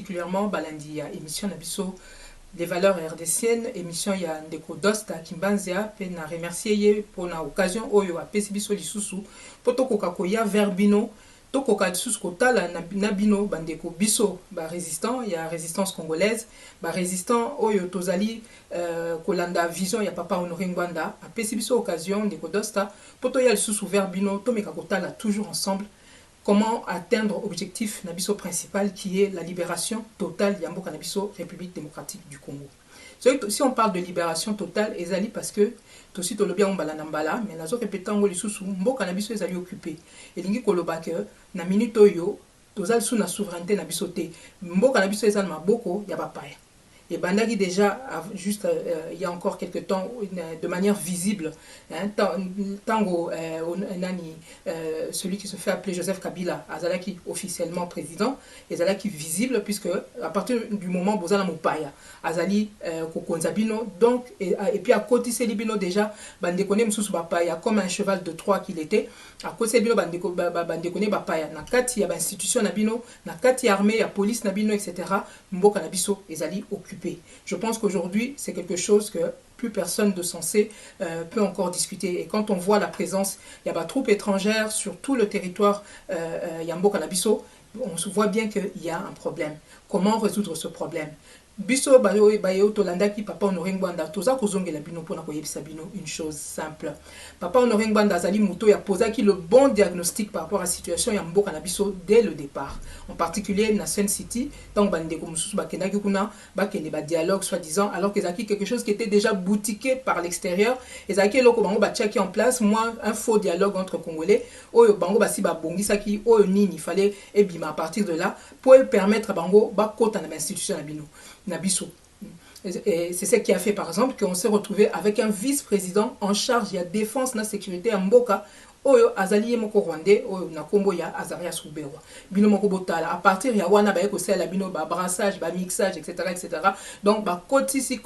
particulièrement balandi ya émission na biso des valeurs RDCiennes, émission ya ndeko Dosta Kimbanzia, pe na remercier ye pour na occasion oyo apesi biso lisusu poto koka koya verbino tokoka lisusu kotala na bino bandeko biso ba résistant ya résistance congolaise ba résistant oyo tozali kolanda vision ya papa Honoré Ngwanda apesi biso occasion ndeko Dosta poto ya lisusu verbino tomeka kotala toujours ensemble comment atteindre l'objectif nabiso principal qui est la libération totale de mboka nabiso République démocratique du Congo. Si on parle de libération totale, ezali parce que aussi to lobia mbala na mbala, mais nazo répétango lisusu mboka nabiso ezali occupé. Elingi koloba que na minute oyo tozali sous na souveraineté nabiso te. Mboka nabiso ezali maboko ya bapaya. Et Bandagi déjà, juste il y a encore quelques temps, de manière visible, hein, Tango Nani, celui qui se fait appeler Joseph Kabila, Azalaki officiellement président, et Azalaki visible, puisque à partir du moment où Bozala Moupaya, Azali Kokonzabino, donc, et puis à côté Selibino déjà, Bandekone Msous Bapaya, comme un cheval de Troie qu'il était, à côté Selibino Bandekone Bapaya, Nakati, il y a institution Nabino, Nakati armée, il y a police Nabino, etc. Mboka Nabiso, Ezali occupé. Je pense qu'aujourd'hui, c'est quelque chose que plus personne de sensé peut encore discuter. Et quand on voit la présence, il y a des troupes étrangères sur tout le territoire Yambo Kanabiso, on se voit bien qu'il y a un problème. Comment résoudre ce problème? Biso bayo tolanda ki papa Honoré Ngwanda toza kozongela bino pona koyebisa bino une chose simple. Papa Honoré Ngwanda azali muto ya posaki le bon diagnostic par rapport à la situation ya mboka na biso dès le départ. En particulier na Sun City, donc bandeko mususu bakendaki kuna bakende ba dialogue soi-disant alors que ezaki quelque chose qui était déjà boutiqué par l'extérieur. Ezaki loko bango batiaki en place moi un faux dialogue entre Congolais oyo bango basi ba bongisaki oyo nini fallait ebima à partir de là pour permettre bango ba kota na institution na bino. Nabiso. Et c'est ce qui a fait par exemple qu'on s'est retrouvé avec un vice-président en charge de la défense et de la sécurité à Mboka. Oyo azali moko rwandais oyo na kombo ya Azarias Ruberwa bino moko botala à partir ya wana ba ekosela bino ba brassage ba mixage etc. Donc ba kotisi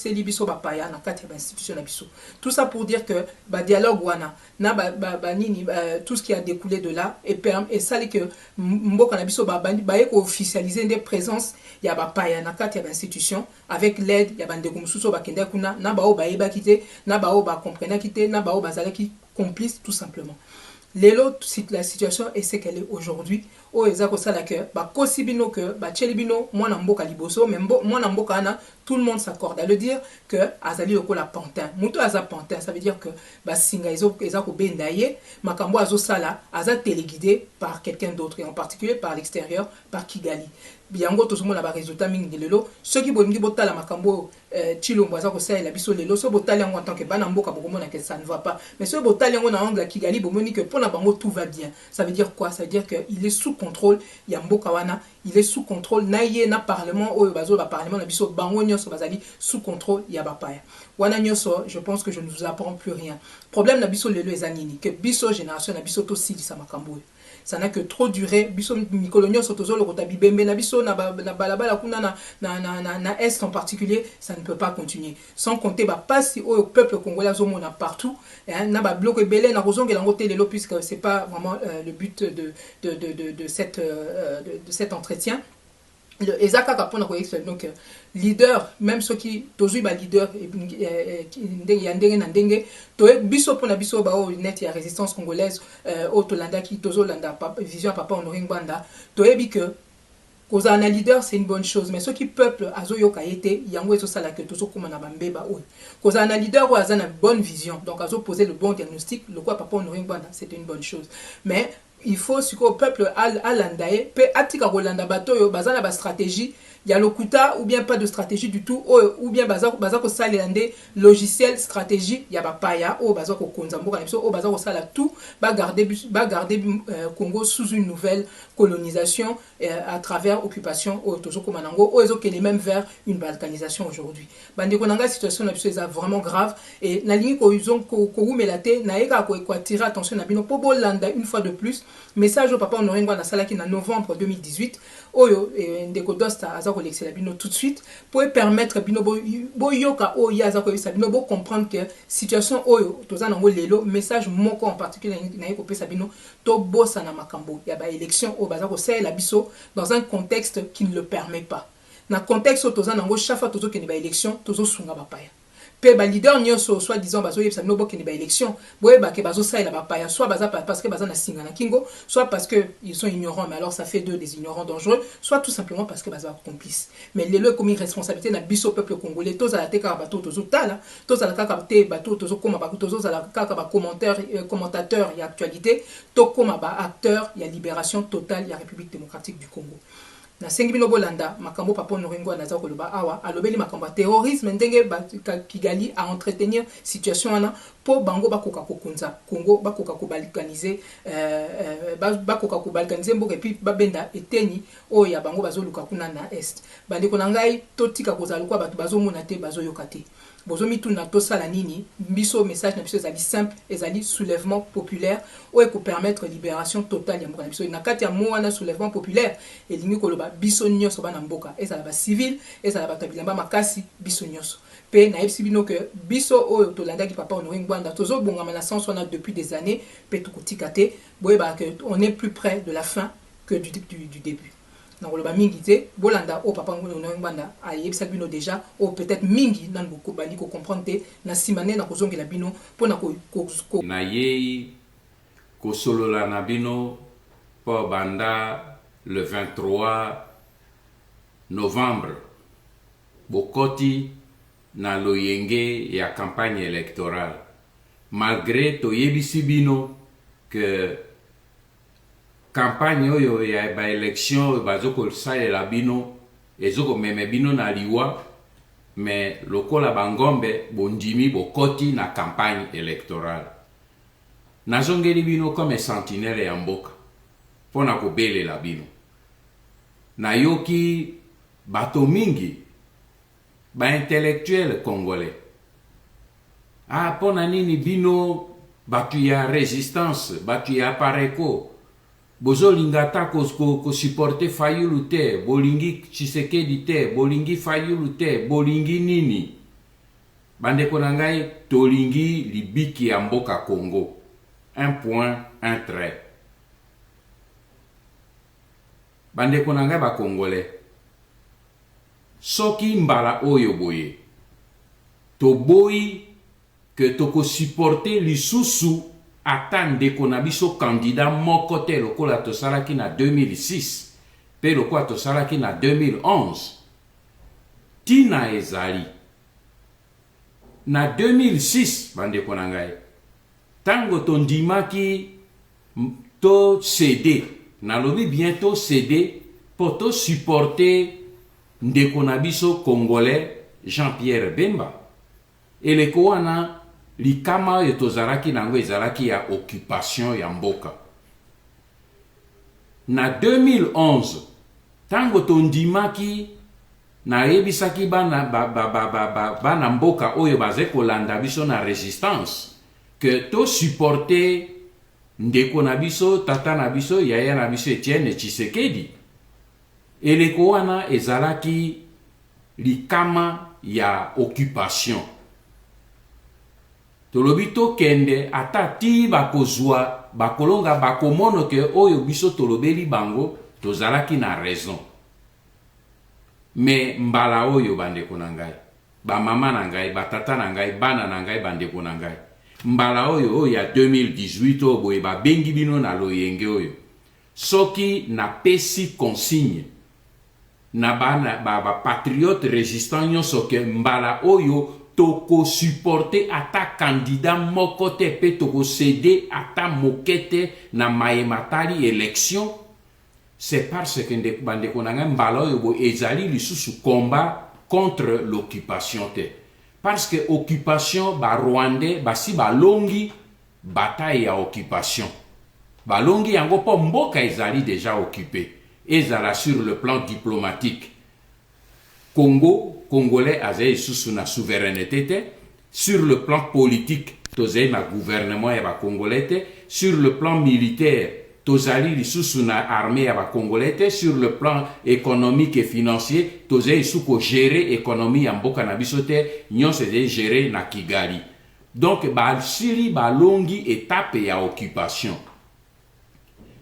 libiso ba paya na kati ba institution na biso tout ça pour dire que ba dialogue wana na ba nini tout ce qui a découlé de là et ça que mboka na biso ba officialiser des présences ya ba paya na kati ya ba institution avec l'aide ya bandeko mususu ba kenda kuna na ba o ba yeba kite na ba o ba comprendre kite na ba o ba zalaki complice tout simplement. La situation est ce qu'elle est aujourd'hui. O ezako sala que ba kosibino que ba chelibino mwana mboka liboso mais mwana mboka ana tout le monde s'accorde à le dire que azali lokola pantin. Muto aza pantin ça veut dire que ba singa ezako bendaye makambo azo sala aza téléguidé par quelqu'un d'autre et en particulier par l'extérieur par Kigali. Biango tozomona ba résultat mingi lelo ceux qui bolingi botala makambo chilombo aza kosala la biso lelo so botala en tant que bana mboka bokomona que ça ne va pas mais so botala ngo na angle Kigali bomoni que pona bango tout va bien. Ça veut dire quoi? Ça veut dire que il est sous contrôle ya mboka wana, il est sous contrôle na ye na parlement oyo bazo ba parlement na biso bango nyonso bazali sous contrôle ya bapaya. Wana nyonso je pense que je ne vous apprends plus rien. Problème na biso lelo ezanini que biso génération na biso to silisa makambo. Ça n'a que trop duré. Biso mikolonio sotozo le kota bibembe na biso na balabala kuna na est en particulier, ça ne peut pas continuer. Sans compter ba pasi au peuple congolais zomona partout, na ba bloc ebele na kozonge la ngote lelo puisque c'est pas vraiment le but de cet entretien. Ezaka kapona ko explique donc leader même ceux qui tozui ba leader ndenge na ndenge to biso pona biso ba o net ya résistance congolaise au Tolanda qui tozolanda vision papa Honoré Ngwanda to ebi que koza na leader c'est une bonne chose mais ceux qui peuple azoyoka yete yango ezo sala que tozo komana bambeba o koza na leader ou azana bonne vision donc azo poser le bon diagnostic le quoi papa Honoré Ngwanda c'est une bonne chose mais il faut ce que le peuple a landaye peut atika rolanda bato yo bazana ba stratégie il y a lokuta ou bien pas de stratégie du tout ou bien bazako salende logiciel stratégie il y a ba paya ou bazako konzambo kana biso ou bazako sala tout ba garder Congo sous une nouvelle colonisation à travers occupation au tozoko manango ou ezo les mêmes vers une balkanisation aujourd'hui bande konanga situation na biso est vraiment grave et na ligne ko ils ont ko melate na eka ko tirer attention na bino po bolanda une fois de plus message au papa Honoré Ngwanda salaki na novembre 2018 oyo ndeko dosta aza kolekisela bino tout de suite pour permettre bino boyoka oyo aza koyebisa bino comprendre que situation oyo toza nango lelo message moko en particulier naye kopesa bino tobosana makambo ya baélection oyo baza kosalela biso dans un contexte qui ne le permet pas na contexte oyo toza nango chaque fois tozokende baélection tozosunga bapaya pe ba leader nyonso soit disant bazo yebisa bino bokende ba élection boyeba ke bazo salela bapaya soit baza parce que baza na singa na kingo soit parce que ils sont ignorants mais alors ça fait d'eux des ignorants dangereux soit tout simplement parce que baza complice mais lelo comme responsabilité na biso peuple congolais tozala te kaka bato tozotala tozala kaka te bato tozokoma bato tozala kaka ba commentateur ya actualité tokoma ba acteur ya libération totale ya République démocratique du Congo na sengi bino bolanda makambo papa Noringo naza koloba awa alobeli makambo terrorisme ndenge Kigali a entretenir situation wana po bango bakoka kokunza Congo bakoka kobalkaniser bakoka kobalkaniser mboka puis babenda eteni oyo ya bango bazoluka kuna na est bandeko na ngai totika kozala kwa bato bazomona te bazoyoka te bozomi tuna tosala nini biso message na biso ezali simple ezali soulèvement populaire oyo ko permettre libération totale ya mboka na biso na kati ya mwana soulèvement populaire elingi koloba biso nyonso bana mboka ezala ba civil ezala bato bilamba makasi biso nyonso pe na yebisi bino que biso oyo tolandaki papa Honoré Ngwanda tozobongama na sens wana depuis des années pe tukotika te boyeba que on est plus près de la fin que du début nakoloba mingi te bolanda o papa Honoré Ngwanda ayebisa bino déjà o peut-être mingi nan boko bali ko comprendre te na simane na kozongela bino pona ko na ye ko solola na bino po banda le 23 novembre bokoti na loyenge ya campagne électorale malgré toyebisi bino que campagne oyo ya ba élection bazoko salela bino ezoko meme bino na liwa mais lokola bangombe bondimi bokoti na campagne électorale nazongeli bino comme sentinelle ya mboka pona kobelela bino nayoki bato mingi ba intellectuel congolais pona nini bino batu ya résistance batu ya pareko bozolinga ta ko supporter Fayulu te bolingi Tshisekedi te bolingi Fayulu te bolingi nini bandeko na ngai tolingi libiki ya mboka Congo un point un trait bandeko na ngai ba congolais soki mbala oyo boye to boyi que toko supporter lisusu ata ndeko na biso candidat moko te lokola tosalaki na 2006 pe lokola tosalaki na 2011 tina ezali na 2006 bandeko na ngai tango tondimaki to cédé nalobi bientôt cédé po to supporter ndeko na biso congolais Jean-Pierre Bemba eleko wana likama oyo tozalaki nango ezalaki ya occupation ya mboka na 2011 tango tondimaki na yebisaki bana mboka oyo baze kolanda biso na résistance que to supporter ndeko na biso tata na biso yaya na biso Etienne Tshisekedi eleko wana ezalaki likama ya occupation tolobi tokende ata ti bakozwa bakolonga bakomono ke oyo biso tolobeli bango tozalaki na raison mais mbala oyo bandeko na ngai bamama na ngai batata na ngai bana na ngai bandeko na ngai mbala oyo ya 2018 oyo boye babengi bino na loyenge oyo soki na pesi consigne na bana patriote résistant nyonso ke mbala oyo toko supporter ata candidat moko te pe toko céder ata mokete na mayematali élection c'est parce que bandeko na ngai mbala oyo bo ezali lisusu combat contre l'occupation te parce que occupation ba rwandais basi balongi bataille ya occupation balongi yango po mboka ezali déjà occupé ezala sur le plan diplomatique Congolais azali sous na souveraineté te sur le plan politique tozali na gouvernement ya ba congolais te sur le plan militaire tozali lisusu na armée ya Congolais te. Sur le plan économique et financier tozali suko gérer économie ya mboka na biso te, nyonso ezali gérer na Kigali. Donc basili balongi étape ya occupation.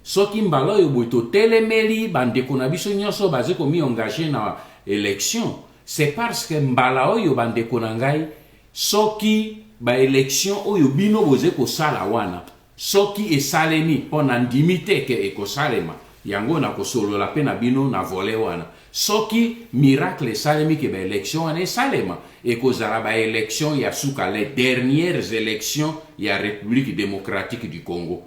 Soki mbala oyo boye totelemeli bandeko na biso nyonso baze komi engagé na élection, c'est parce que mbala oyo bandeko na ngai soki ba élection oyo bino boze kosala wana soki esalemi pona ndimi te ke ekosalema yango na kosolola pe na bino na volet wana. Soki miracle esalemi ke ba élection wana esalema ekozala ba élection ya suka, les dernières élections ya République démocratique du Congo.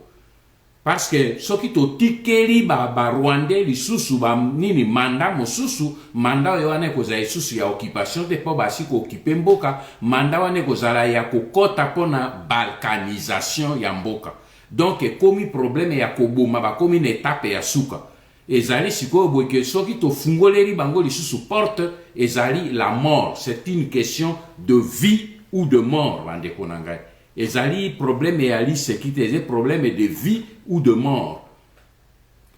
Parce que soki totikeli ba Rwandais lisusu ba nini manda mosusu, manda oyo wana ekozala lisusu ya occupation te po basi ko occuper mboka, manda wana ekozala ya kokota pona balkanisation ya mboka. Donc komi problème ya koboma ba komi na étape ya suka. Ezali sikoyo boye ke soki tofungoleri bango lisusu porte, ezali la mort. C'est une question de vie ou de mort bandeko na ngai. Ezali problème ya li sécurité, ezali problème de vie ou de mort.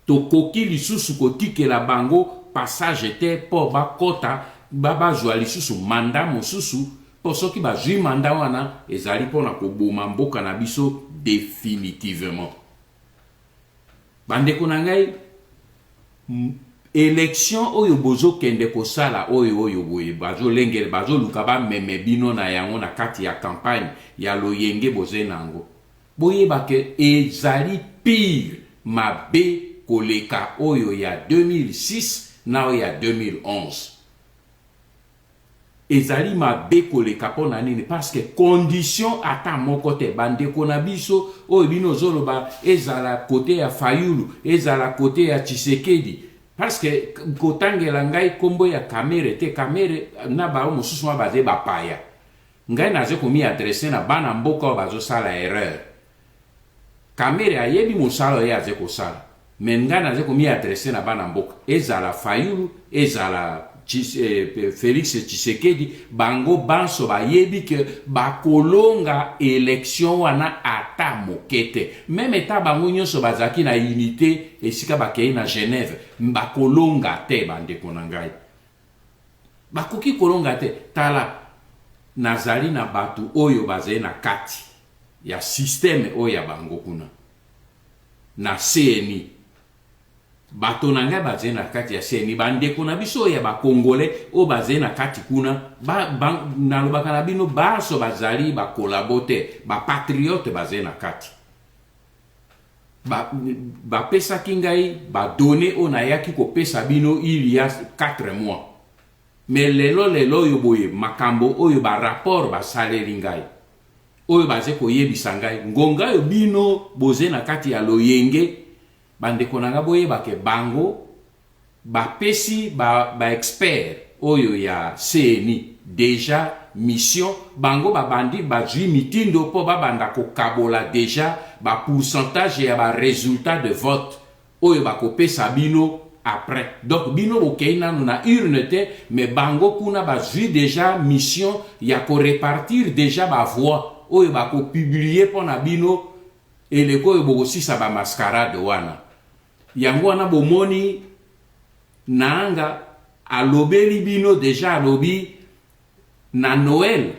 Tokoki lisusu kotike la bango passage te po bakota baba zwa lisusu manda mosusu po soki bazwi manda wana ezali pona koboma mboka na biso définitivement. Bandeko na ngai, élection oyo bozo kende kosala oyo boye bazo lengele bazo luka ba meme bino na yango na kati ya campagne ya loyenge boze nango boye bake ezali pire mabe koleka oyo ya 2006 na oyo ya 2011. Ezali mabe koleka pona nini parce que condition ata moko te bandeko na biso oyo bino zoloba ezala côté ya Fayulu, ezala côté ya Tshisekedi. Parce que kotangela ngai kombo ya Kamere te, Kamere na ba mosusu wa baze bapaya. Ngai naze komi adresser na bana mboka bazo sala erreur. Kamere ayebi mosala ya aze ko sala. Mais ngai naze komi adresser na bana mboka ezala Fayulu, ezala Félix Tshisekedi, bango banso bayebi ke bakolonga élection wana ata mokete. Même eta bango nyonso bazaki na unité esika bakei na Genève, bakolonga te bandeko na ngai. Bakoki kolonga te. Tala nazali na batu oyo bazali na kati ya système oyo ya bango kuna na CNI. Bato na ngai bazali na kati ya CNI, bandeko na biso ya ba Congolais o bazali na kati kuna na lobaka na bino baso bazali ba collaborateur ba patriote bazali na kati. Ba pesa kingai ba donner on ayaki ko pesa bino il y a 4 mois. Mais lelo yo boye makambo oyo ba rapport ba salaire ngai oyo baze ko yebisa ngai ngonga yo bino boze na kati ya loyenge bandeko nanga boye bake bango ba pesi ba expert oyo ya CNI déjà mission bango ba bandi ba jui mitindo po ba banda ko kabola déjà ba pourcentage ya ba résultat de vote oyo ba ko pesa bino après. Donc bino okei nanu na urne te, mais bango kuna ba jui déjà mission ya ko répartir déjà ba voix oyo ba ko publier pona bino eleko oyo boko sisa ba mascarade wana. Yango wana bomoni nanga alobeli bino déjà alobi na Noël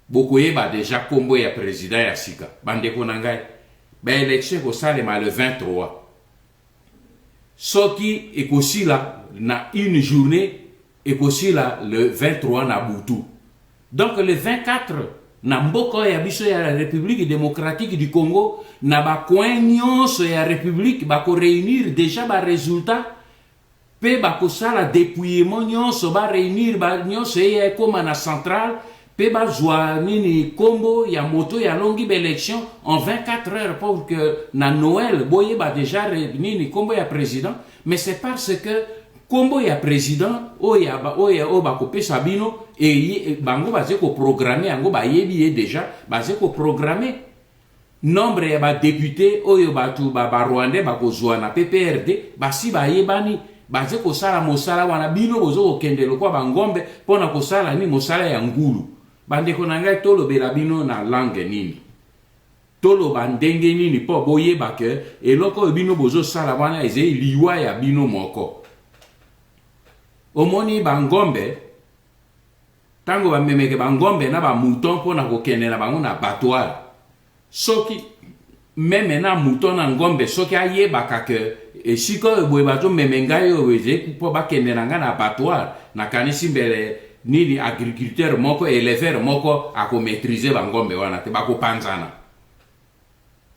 bokoyeba déjà kombo ya président ya sika bandeko na ngai ba élection ko salema le 23 soki ekosila na une journée ekosila le 23 na butu. Donc le 24 na mboka ya biso ya la République démocratique du Congo na ba coin nyonso ya République bako réunir déjà ba résultat pe bako sala dépouillement nyonso ba réunir ba nyonso ya koma na centrale pe ba zwa nini kombo ya moto ya longi ba élection en 24 heures pour que na Noël boye ba déjà nini kombo ya président. Mais c'est parce que kombo ya président oya bako pesa bino et bango baze ko programmer yango ba yebi déjà baze ko programmer nombre ya ba député oyo batu ba Rwandais bako zwa na PPRD basi ba yebani baze ko sala mosala wana bino bozo ko kendelo kwa bangombe pona ko sala ni mosala ya ngulu bandeko na ngai tolobela bino na langue nini toloba ndenge nini po boyeba ke eloko oyo bino bozosala wana ezali liwa ya bino moko. Omoni bangombe tango bamemeke bangombe na bamouton mpona kokende na bango na battoir, soki meme na mouton na ngombe soki ayebaka ke esika oyo boye bazomeme ngai oyo ezali mpo bakende na ngai na battoir, nakanisi mbele nini agriculteur moko éleveur moko akomaîtriser bangombe wana te, bakopanzana.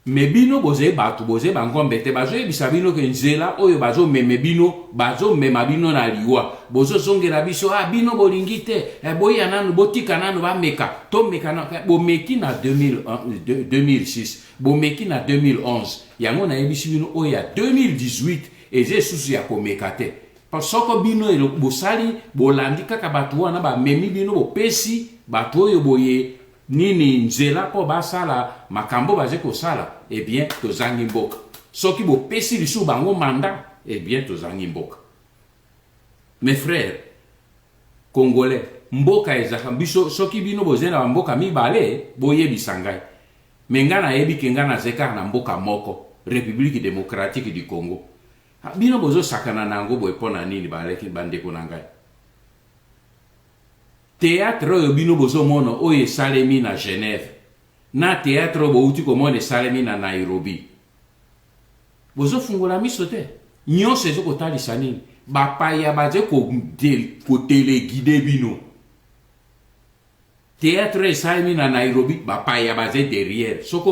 Me bino boze batu boze bangombe te bazoyebisa bino ke nzela oyo bazomeme bino bazomema bino na liwa, bozozongela biso bino bolingi te boya nanu botika nanu bameka tomeka na bomeki na 2006 bomeki na 2011 yango nayebisi bino oyo ya 2018 eze susu ya komeka te. Soko bino bosali bolandi kaka batu wana bamemi bino bopesi batu oyo boye nini nzela po basala makambo baze kosala, eh bien tozangi mboka. Soki bopesi lisu bango manda, eh bien tozangi mboka. Mes frères congolais, mboka ezaka biso soki bino bozena mboka mibale boyebisa ngai. Menga na yebi kenga na zeka na mboka moko, République démocratique du Congo. Bino bozo sakana nango boye pona nini baleki bandeko na ngai. Théâtre oyo bino bozo mono oyo esalemi na Genève na théâtre oyo bouti komona esalemi na Nairobi, bozo fungola miso te, nyonso ezo kotalisa nini bapaya baze kotelegide bino. Théâtre esalemi na Nairobi bapaya baze derrière, soko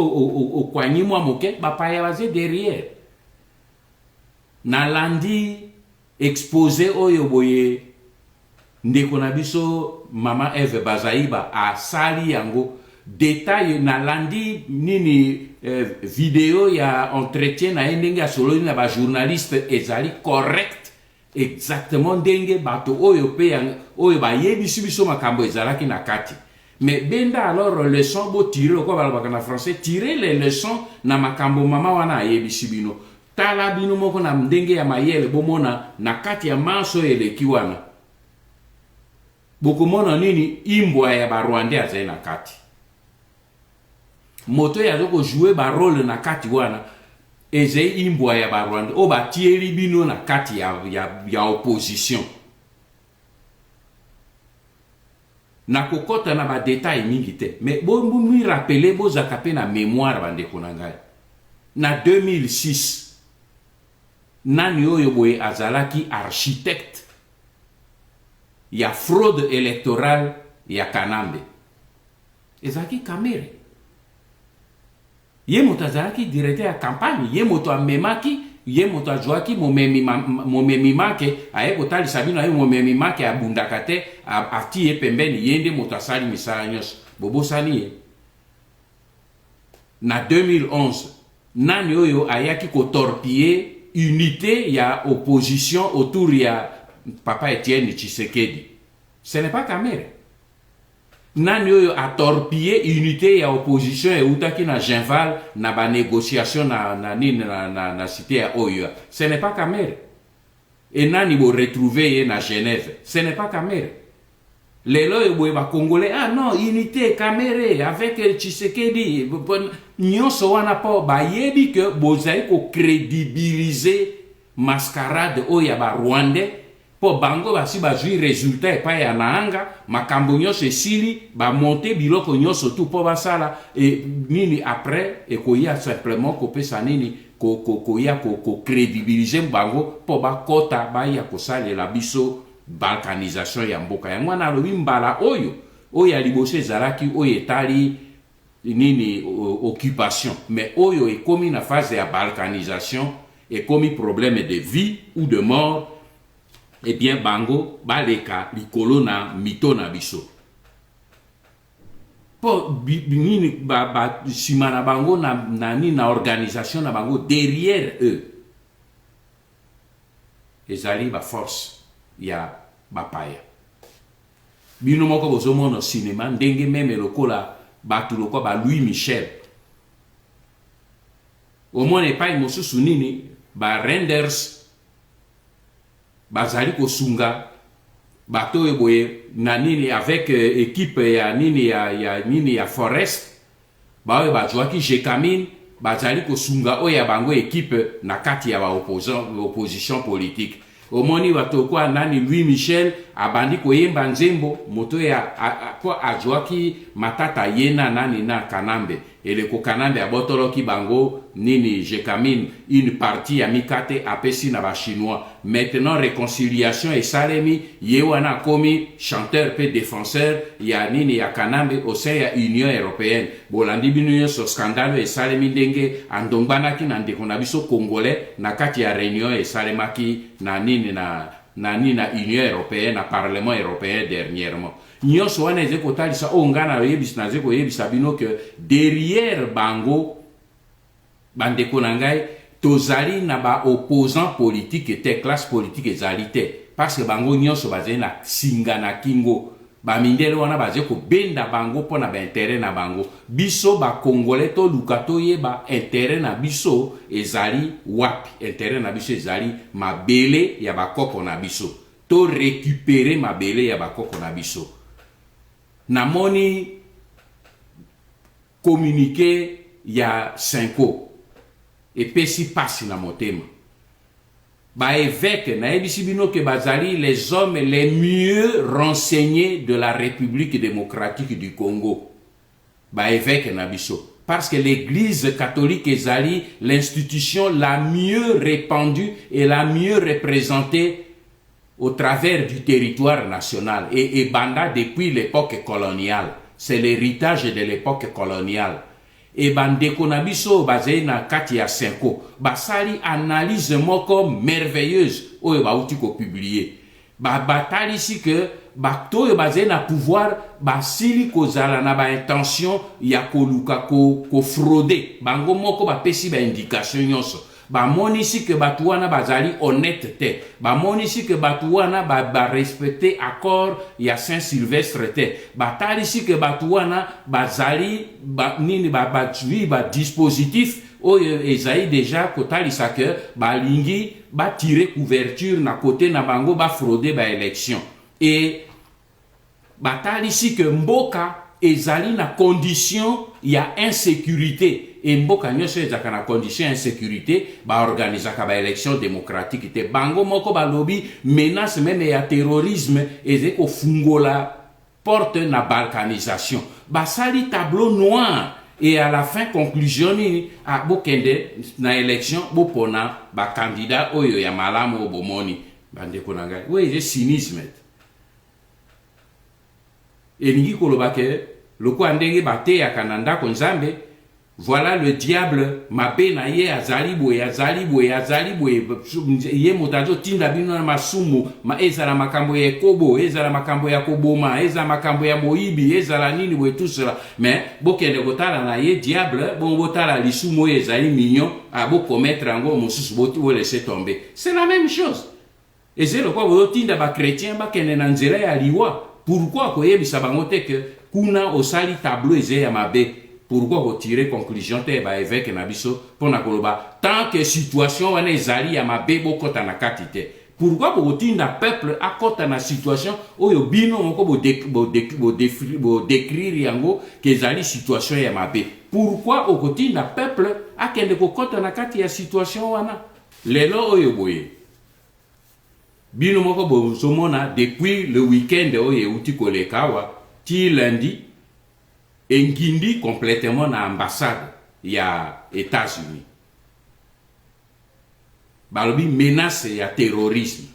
okwanyi mwa moke bapaya baze derrière. Nalandi exposé oyo boye ndeko na biso mama Eve Bazaiba asali yango détail nalandi nini video ya entretien na ndenge asololi na ba journaliste ezali correct exactement ndenge bato oyo pe oyo bayebisi biso makambo ezalaki na kati. Mais benda alors leçon bo tirer ko balobaka na français, tirer les leçons na makambo mama wana ayebisi bino. Tala bino moko na ndenge ya mayele bomona na kati ya maso eleki wana. Bokomona nini imbwa ya ba Rwandais azali na kati. Moto ya zoko jouer ba rôle na kati wana eze imbwa ya ba Rwandais o ba tieli bino na kati ya opposition. Na kokota na ba détail mingi te, mais bo mi rappeler bo zakape na mémoire bandeko na ngai. Na 2006 nani oyo boye azalaki architecte ya fraude électorale ya Kanambe ezalaki Kamere. Ye moto azalaki directeur ya campagne, ye moto amemaki, ye moto azwaki momemi make aye kotalisa bino aye momemi make abundaka te ati ye pembeni yende moto asali misala nyonso bobosani ye. Na 2011 nani oyo ayaki kotorpiller unité ya opposition autour ya Papa Etienne Tshisekedi. Ce n'est pas Kamere. Nani oyo a torpillé unité ya opposition et utaki na Genval na ba négociation na cité ya Oyo. Ce n'est pas Kamere. Et nani bo retrouver na Genève. Ce n'est pas Kamere. Lelo yoboye ba Congolais, ah non, unité Kamere avec Tshisekedi. Nyonso wana po ba yebi que bozai ko crédibiliser mascarade oya ba Rwandais po bango basi bazui résultat pa ya naanga makambo nyonso esili ba monter biloko nyonso tout po basala et nini après et koya simplement ko pesa nini ko crédibiliser bango po ba kota ba ya ko sala la biso balkanisation ya mboka ya mwana lobi mbala oyo ya liboso ezalaki oyo etali nini occupation, mais oyo ekomi na phase ya balkanisation et comme problème de vie ou de mort, eh bien bango baleka likolo na mito na biso. Po nini sima na bango na organisation na bango derrière eux. Ezali ba force ya bapaya. Bino moko bozomono cinéma ndenge meme lokola batu lokola ba Louis Michel. Au moins epai mosusu nini ba renders bazali kosunga bato eboye na nini avec équipe ya nini ya Forest baoyo bazwaki Jekamine bazali kosunga oyo ya bango équipe na kati ya opposition politique. Omoni bato kwa nani Louis Michel abandi koyemba nzembo moto ya kwa azwaki matata yena nani na Kanambe eleko Kanambe abotoloki bango nini Jekamine une partie ya mikate apesi na ba chinois. Maintenant réconciliation et salemi yewana komi chanteur pe défenseur ya nini ya Kanambe au sein ya Union européenne. Bolandi binu so scandale et salemi ndenge andongbanaki na ndeko na biso congolais na kati ya réunion et salemaki na nini na Union européenne na Parlement européen dernièrement. Nyonso wana ezeko talisa ongana yebisa na zeko yebisa bino que derrière bango bandeko nangai tozali na ba opposant politique et classe politique ezalité parce que bango nyonso bazali na singa na kingo ba mindele wana bazeko benda bango pona ba intérêt na bango biso ba congolais to lukato yeba intérêt na biso ezali wapi intérêt na biso ezali mabele ya bakoko na biso to récupérer mabele ya bakoko na biso. Namoni communiqué ya Senko et pesi pasi na motema ba évêque na ebisi bino ke bazali les hommes les mieux renseignés de la République démocratique du Congo. Ba évêque na biso parce que l'église catholique ezali l'institution la mieux répandue et la mieux représentée au travers du territoire national et banda depuis l'époque coloniale. C'est l'héritage de l'époque coloniale. Et bandeko na biso bazei na kati ya Senko basali analyse moko merveilleuse oyo bauti ko publier. Ba batali si que bato bazei na pouvoir basili kozala na ba intention ya koluka ko frauder. Bango moko ba pesi ba indication nyonso. Ba moni si que batu wana bazali honnêteté. Ba moni si que batu wana ba respecter accord ya Saint-Sylvestre te. Ba tali si que batu wana bazali nini ba dispositif oyo ezali déjà kotali sa que ba lingi ba tirer couverture na côté na bango ba frauder ba élection. Et ba tali si que mboka ezali na condition ya insécurité. Et mboka nyonso ezaka na condition insécurité ba organisaka ba élection démocratique te bango moko ba lobby menace même ya terrorisme ezeko fungola porte na balkanisation ba sali tableau noir et à la fin conclusion ni a bokende na élection bopona ba candidat oyo ya malamu obomoni bande konanga oui c'est cynisme et ningi koloba ke loko andenge bate ya kananda konzambe. Voilà le diable mabe na ye azali boye ye motazo tinda bino na masumu ma ezala makambo ya kobo ezala makambo ya koboma ezala makambo ya boyibi ezala nini boye tout cela mais bokende kotala na ye diable bon botala lisumu ezali mignon a bo commettre ngo mosusu boti wo laisser tomber c'est la même chose et c'est le quoi bo tinda ba chrétien ba kende na nzela ya liwa pourquoi ko yebisa bango te que kuna osali tableau eze ya mabe. Pourquoi vous tirez conclusion te ba évêque na biso pona koloba tant que situation wana ezali ya mabe bokota na katite. Pourquoi vous tinda peuple akota na situation oyo bino moko bo décrire yango que ezali situation ya mabe. Pourquoi okotinda peuple akende kokota na kati ya situation wana lelo oyo boye bino moko bo somona depuis le week-end oyo uti kolekawa ti lundi engindi complètement na ambassade ya États-Unis. Balobi menace ya terrorisme.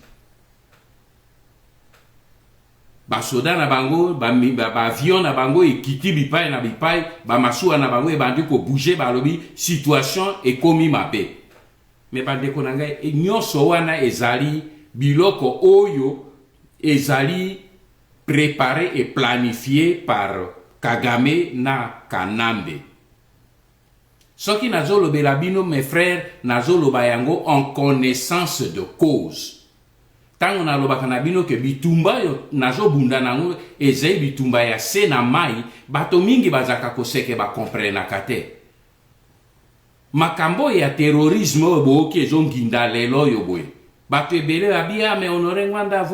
Ba soda na bango, ba avion na bango ekiti bipai na bipai, ba masuwa na bango ebandi ko bouger balobi situation ekomi mabe. Mais bandeko na ngai nyonso wana ezali biloko oyo ezali préparé et planifié par Kagame na Kanambe. Soki nazolo belabino mes frères nazolo bayango en connaissance de cause. Tango na lobaka na bino ke bitumba yo nazo bunda nango ezei bitumba ya se na mai bato mingi bazaka koseke ba comprena kate. Makambo ya terrorisme boki ezonginda lelo yo boye. bato ebele babia me honore ngwanda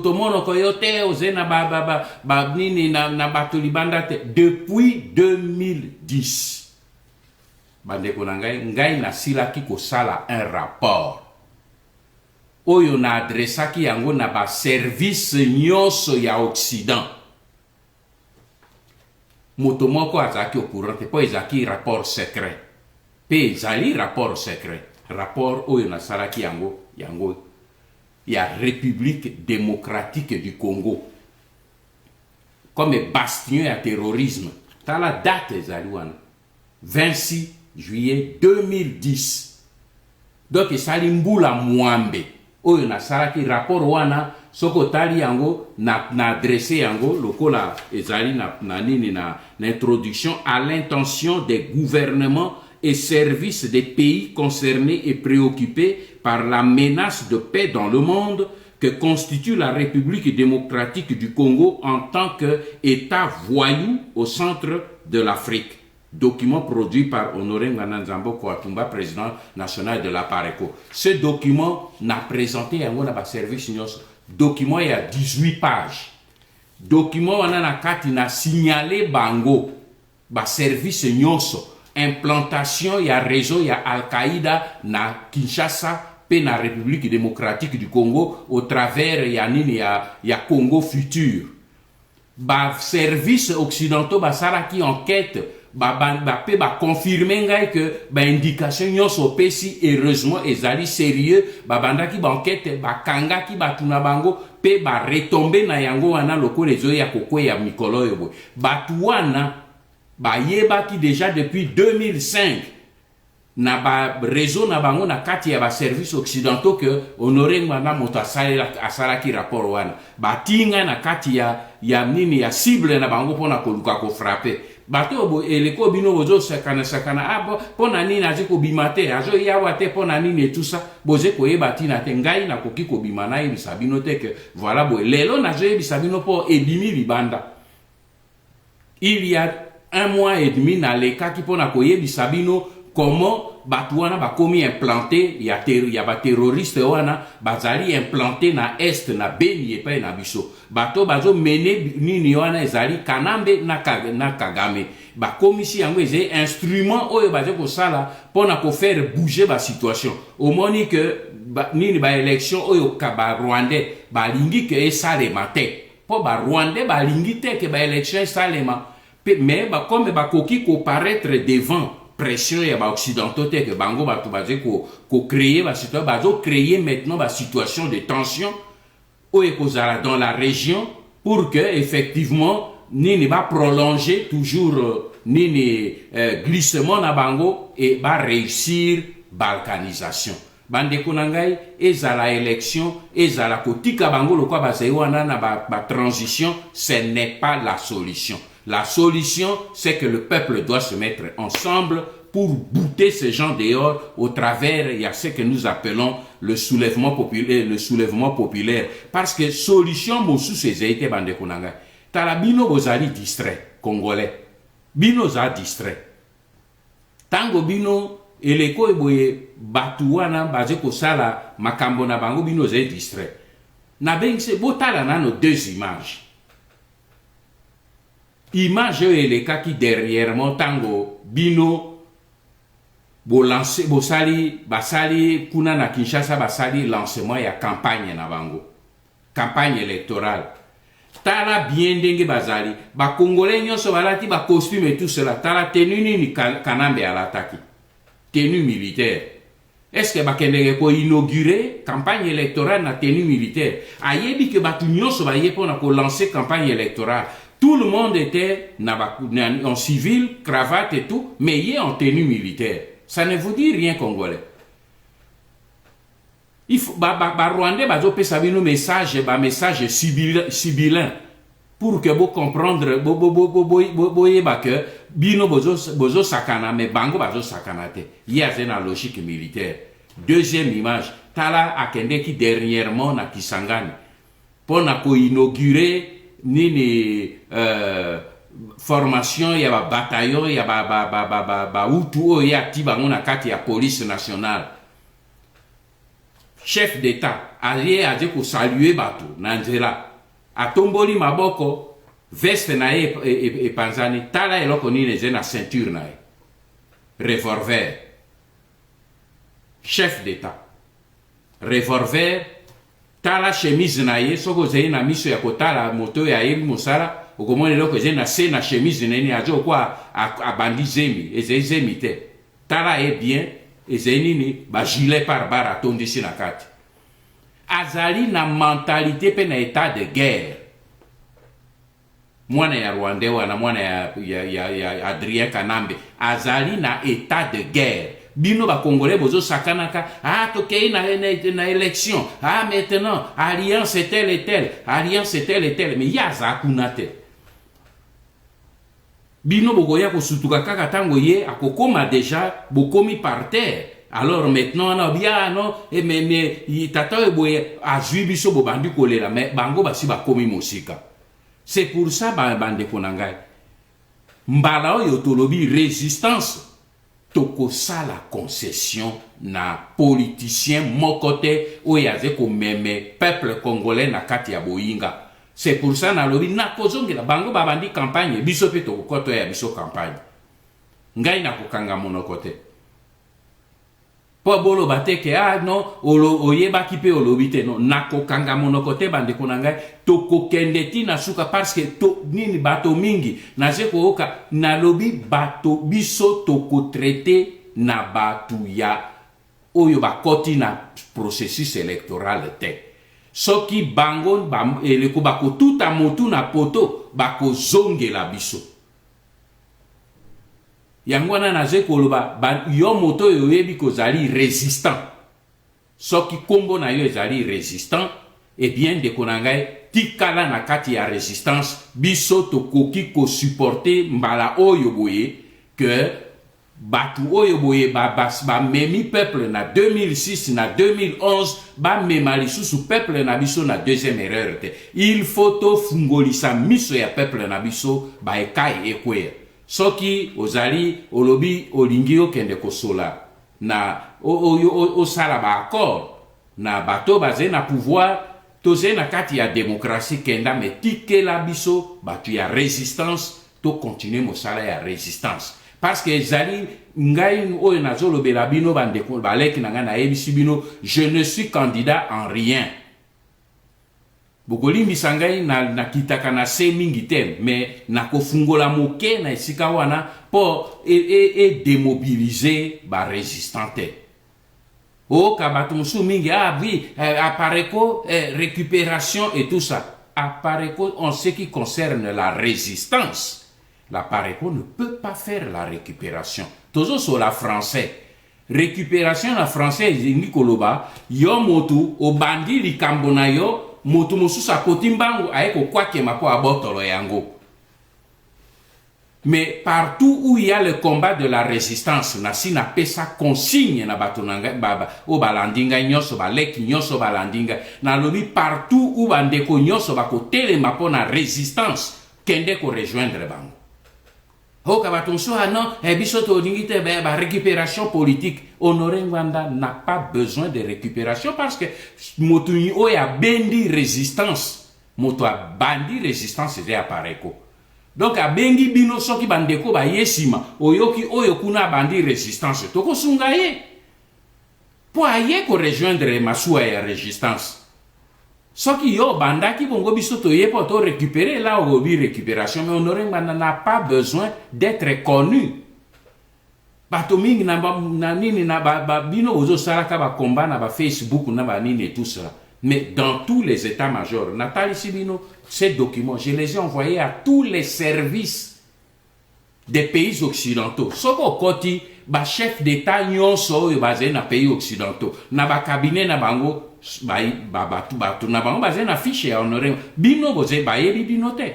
tomono koyote ozena nini na bato libanda te. Depuis 2010 bandeko na ngai nasilaki kosala un rapport oyo na adresaki yango na ba service nyonso ya Occident. Moto moko azalaki au courant te po ezalaki rapport secret pe ezali rapport secret. Rapport oyo nasalaki yango ya République démocratique du Congo comme bastion ya terrorisme. Tala date ezali wana 26 juillet 2010. Donc esali mbula mwambe oyo nasalaki rapport wana soko tali yango na adressé yango lokola ezali na nini na introduction à l'intention des gouvernements et services des pays concernés et préoccupés par la menace de paix dans le monde que constitue la République démocratique du Congo en tant qu'État voyou au centre de l'Afrique. Document produit par Honoré Ngana Nzambo Kouatumba, président national de la Pareco. Ce document n'a présenté un service. Document il y a 18 pages. Document on a na signalé bango ba service nyonso. Implantation ya réseau ya Al-Qaïda na Kinshasa pe na République démocratique du Congo au travers ya Congo futur. Ba service occidentaux ba saraki enquête ba confirmer ngai que ba indication nyonso pesi heureusement ezali sérieux ba bandaki ba enquête ba kangaki ba tuna bango pe ba retomber na yango wana lokola ezo ya kokwe ya mikolo yobo batu wana ba yebaki déjà depuis 2005 na ba réseau na bango na kati ya ba services occidentaux que Honoré Ngwana moto asalaki rapport wana ba tinga na kati ya nini ya cible na bango pona koluka ko frapper bato bo eleko bino bozo sakana pona nini aziko bimate azo yawa te pona nini et tout ça boze ko yebati na te ngai na koki ko bimana e bisabino te que voilà bo lelo na zo bisabino po ebimi libanda. Il y a 1 mois et demi na leka ki pona ko yebisabino comment batouana ba komi implanté ya ba terroriste wana bazali implanté na est na Beni et pa na biso bato bazo mener nini wana ezali Kanambe na Kagame ba komisi yango ezali instrument oyo bazo ko sala pona ko faire bouger ba situation au moni que nini ba élection oyo ka ba Rwandais ba lingi que esalema te po ba Rwandais ba lingi te que ba élection esalema mais ba comme ba koki ko paraître devant pression ya ba occidentaux te que bango batu baze ko créer ba situation bazo créer maintenant ba situation de tension oyo kozala dans la région pour que effectivement nini ba prolonger toujours nini glissement na bango et ba réussir balkanisation. Bandeko na ngai ezala élection ezala kotika bango lokwa bazai wana na ba transition, ce n'est pas la solution. La solution, c'est que le peuple doit se mettre ensemble pour bouter ces gens dehors au travers, il y a ce que nous appelons le soulèvement populaire. Parce que solution, mosu sezeite bande konanga. Tala bino bozali distrait, congolais. Bino za distrait. Tango bino, eleko eboye batuwana baze kosala makambo na bango bino za distrait. Na bengse botala nano 2 images. Image eleka ki derrière tango bino basali kuna na Kinshasa basali lancement ya campagne na bango campagne électorale tala bien ndenge bazali ba congolais nyonso balati ba costume et tout cela tala tenue ni Kanambe alataki tenue militaire. Est-ce que bakendeke ko inaugurer campagne électorale na tenue militaire ayebi que batu nyonso ba yepo na ko lancer campagne électorale. Tout le monde était en civil, cravate et tout, mais il est en tenue militaire. Ça ne vous dit rien, Congolais. Il faut, Rwandais, message sibyllin, pour que vous comprendre, que bino bozo sakana, mais bango bazo sakanate. Il y a une logique militaire. Deuxième image, tala akende qui dernièrement na Kisangani, pour na ko inaugurer nini formation ya ba bataillon ya ba utu o ya tiba ngona kati ya police nationale chef d'état aye aje ko saluer bato na nzela atomboli maboko veste na ye epanzani tala eloko nini eze na ceinture na ye revolver chef d'état revolver tala chemise na ye soko ozali na miso ya kotala moto oyo ayebi mosala okomona eloko eze na se na chemise neni aza okwa abandi zemi ezali zemi te tala ye bien ezali nini bagilet par bar atondisi na kati azali na mentalité mpe na état de guerre mwana ya rwandais wana mwana ya Adrien Kanambe azali na état de guerre bino bakongolais bozosakanaka tokei na élection maintenant alliance est telle et telle alliance est telle et telle mais ya aza kuna te bino bokoya kosutuka kaka ntango ye akokoma déjà bokomi par terre alors maintenant na bien non mais tata oyo boye azwi biso bobandi kolela mais bango basi bakomi mosika c'est pour ça bandeko na ngai mbala oyo tolobi résistance tokosala concession na politicien moko te oyo aze komeme peuple congolais na kati ya boyinga. C'est pour ça nalobi nakozongela bango babandi campagne biso pe tokokoto ya biso campagne ngai nakokanga monoko te po bolo bateke non oyebaki pe olobi te non nakokanga monoko te bandeko na ngai tokokende ti na suka parce que nini bato mingi naze koyoka nalobi bato biso tokotraite na batu ya oyo bakoti na processus électoral te soki bango eleko bakotuta motu na poto bakozongela biso yango wana naze koloba yo moto oyo oyebi kozali résistant soki kombo na yo ezali résistant bien ndeko na ngai tikala na kati ya résistance biso tokoki kosupporte mbala oyo boye que batu oyo boye bamemi peuple na 2006 na 2011 bamema lisusu peuple na biso na deuxième erreur te il faut tofungolisa miso ya peuple na biso baekai ekwea soki ozali olobi olingi okende kosola na osala baaccord na bato bazali na pouvoir tozali na kati ya démocratie kenda me tikela biso batu ya résistance to continue mosala ya résistance parce que ezali ngai oyo nazolobela bino bandeko baleki na ngai nayebisi bino je ne suis candidat en rien bokolimbisa ngai nakitaka na se mingi te mais nakofungola moke na esika wana mpo démobiliser barésistant te oyoka bato mosusu mingi oui apareko récupération et tout ça apareko en ce qui concerne la résistance la Pareco ne peut pas faire la récupération. Toujours sur la français. Récupération la français ni koloba yo motu obandi likambo na yo motu mosusu akotimbango ayeko kwakema po abotolo yango. Mais partout où il y a le combat de la résistance, nasi na pesa consigne na batonanga baba o balandinga nyoso baleki nyoso balandinga na lobi partout où bandeko nyoso bakotelema po na résistance kende ko rejoindre bango. Non, récupération politique. Honoré Ngwanda n'a pas besoin de récupération parce que Motu a bendi résistance. Motu a bandi résistance c'est à Pareco. Donc a bengi bino soki bandeko ba yesima oyoki oyokuna bandi résistance. Toko sungaye. Pour aye ko rejoindre masua ya résistance. Soki yo bandaki bongo biso toye po to récupérer là au récupération mais Honoré Ngwanda n'a pas besoin d'être connu. Bato mingi na nini na bino ozo salaka ba combat na ba Facebook na ba nini et tout ça. Mais dans tous les états-majors, Nathalie Sibino, ces documents, je les ai envoyés à tous les services des pays occidentaux. Soko koti ba chef d'état nyonso yo basé na pays occidentaux. Na ba cabinet na bango batu na bango basé na fiche ya Honoré bino boze bayebi bino te.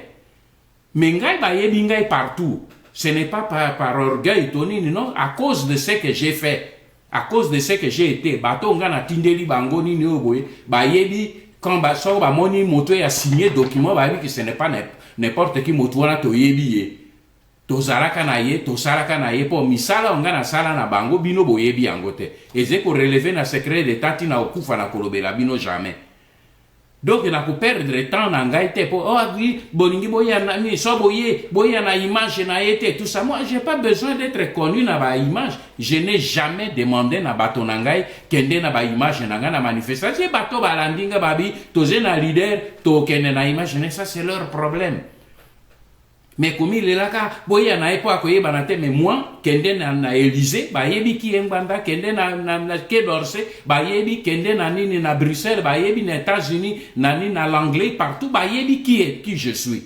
Mais ngai bayebi ngai partout. Ce n'est pas par orgueil tonini non, à cause de ce que j'ai fait, à cause de ce que j'ai été. Bato nga na tindeli bango nini oboye bayebi quand ba so ba moni moto ya signé document bayebi que ce n'est pas n'importe qui moto wana to yebi ye. tozalaka na ye tosalaka na ye po misala onga na sala na bango bino boyebi yango te eze ko relever na secret d'état tina okufa na kolobela bino jamais. Donc na ko perdre temps na ngai te po oh oui bolingi boya na mi so boya na image na yete tout ça. Moi j'ai pas besoin d'être connu na ba image. Je n'ai jamais demandé na bato na ngai kende na ba image na nga na manifestation bato balandinga babi toze na leader to kende na image ne ça c'est leur problème. Mais comme il est là boya na epo akoyeba na te mais moi kende na Élysée ba yebi ki engbanda kende na Quai d'Orsay ba yebi kende na nini na Bruxelles ba yebi na États-Unis na nini na l'anglais partout ba yebi qui je suis.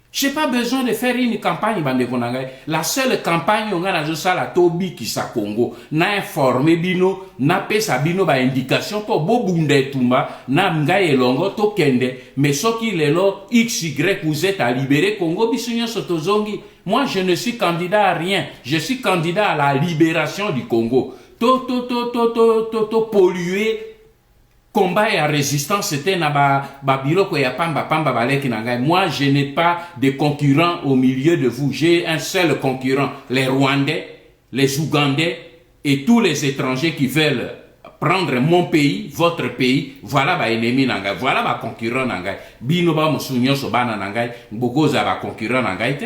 J'ai pas besoin de faire une campagne bande konangai. La seule campagne on a ça la tobi qui sa Congo na informer bino na pesa bino ba indication pour bo bunde tumba na ngai elongo to kende mais soki lelo XY vous êtes à libérer Congo bisunyo sotozongi. Moi je ne suis candidat à rien, je suis candidat à la libération du Congo. To polluer combat et résistance c'était na ba biloko ya pamba baleki na ngai. Moi je n'ai pas de concurrent au milieu de vous, j'ai un seul concurrent, les Rwandais, les Ougandais et tous les étrangers qui veulent prendre mon pays, votre pays. Voilà ba ennemi na ngai, voilà ba concurrent na ngai. Bino ba musunyo so bana na ngai, bokoza ba concurrent na ngai te.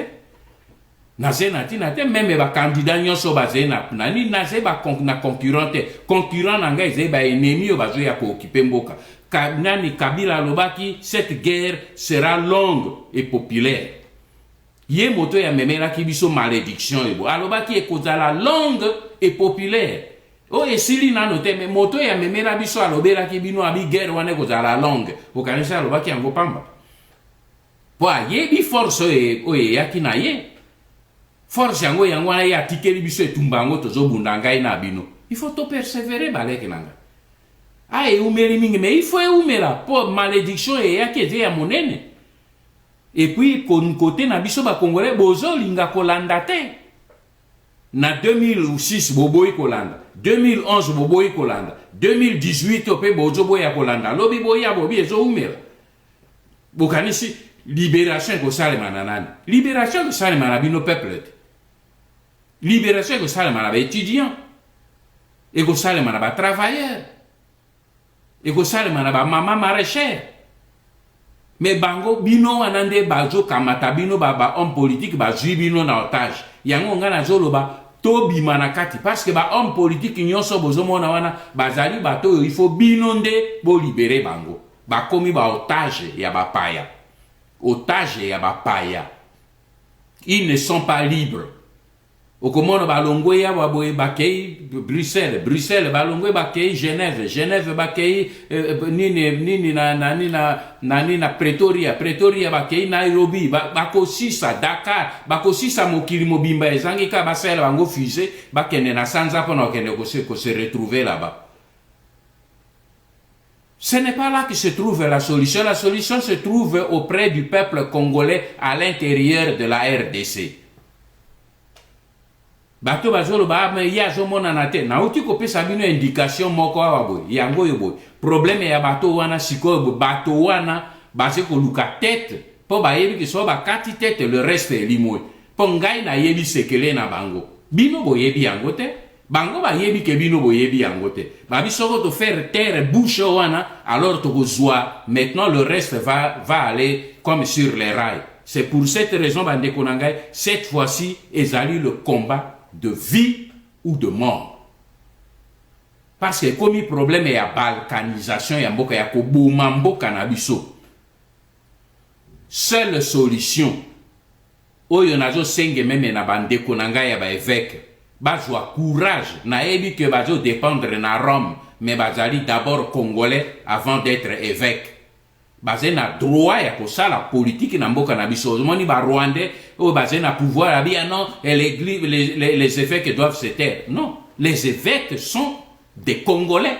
Nazena tina te même ba candidat nyonso bazena nani naze ba na concurrent te concurrent na ngai ze ba ennemi o bazo ya ko occuper mboka nani Kabila lobaki cette guerre sera longue et populaire ye moto ya memela ki biso malédiction ebo alobaki ekozala longue et populaire o esili nano te mais moto ya memela biso alobela ki bino abi guerre wana ekozala longue okanisa alobaki yango pamba po ye bi force o yaki na ye force yango wana ya tikeli biso etumbango tozobunda ngai na bino. Il faut to persévérer baleke nanga. Aye umeli mingi mais il faut umela po malédiction ya keze ya monene. Et puis côté na biso ba congolais bozo linga kolanda te. Na 2006 boboyi kolanda, 2011 boboyi kolanda, 2018 ope bozo boya kolanda. Lobi boya bobi ezo umela. Bokanisi libération ko salema nanani. Libération ko salema na bino peuple. Libération que ça les étudiants et que ça les travailleurs et que ça les maman maraîchère mais bango bino anande bazo kamata bino baba homme politique bazui bino na otage yango ngana zoloba tobi manakati parce que ba homme politique nyonso bozomona wana bazali bato il faut bino nde bo libérer bango ba komi ba otage ya ba paya otage ya ba paya ils ne sont pas libres. Okomono balongwe ya baboye bakei Bruxelles balongwe bakei Genève bakei nini na Pretoria bakei Nairobi bakosisa Dakar bakosisa mokili mobimba ezangi ka basela bango fusée bakende na sanza pona okende ko se retrouver là-bas. Ce n'est pas là que se trouve la solution. La solution se trouve auprès du peuple congolais à l'intérieur de la RDC. Bato bazolo ba me ya zo mona na te na uti ko pesa bino indication moko awa boy yango yo boy problème ya bato wana siko bato wana base ko luka tête po ba yebi ki so ba kati tête le reste limoy po ngai na yebi sekele na bango bino bo yebi yango te bango ba yebi ke bino bo yebi yango te ba biso to faire terre bouche wana alors to kozwa maintenant le reste va aller comme sur les rails. C'est pour cette raison bande konangai cette fois-ci ezali le combat de vie ou de mort. Parce que comme le problème est la balkanisation, il y a mboka ya koboma mboka na biso. Seule solution, oyo nazo senge meme na bande konanga ya ba évêque, bazwa courage na ebi que bazo dépendre na Rome, mais bazali d'abord congolais avant d'être évêque. Basé na droit ya kosala politique na mboka na biso moni ba Rwandais o basé na pouvoir abia non et l'église les évêques doivent se taire. Non, les évêques sont des Congolais.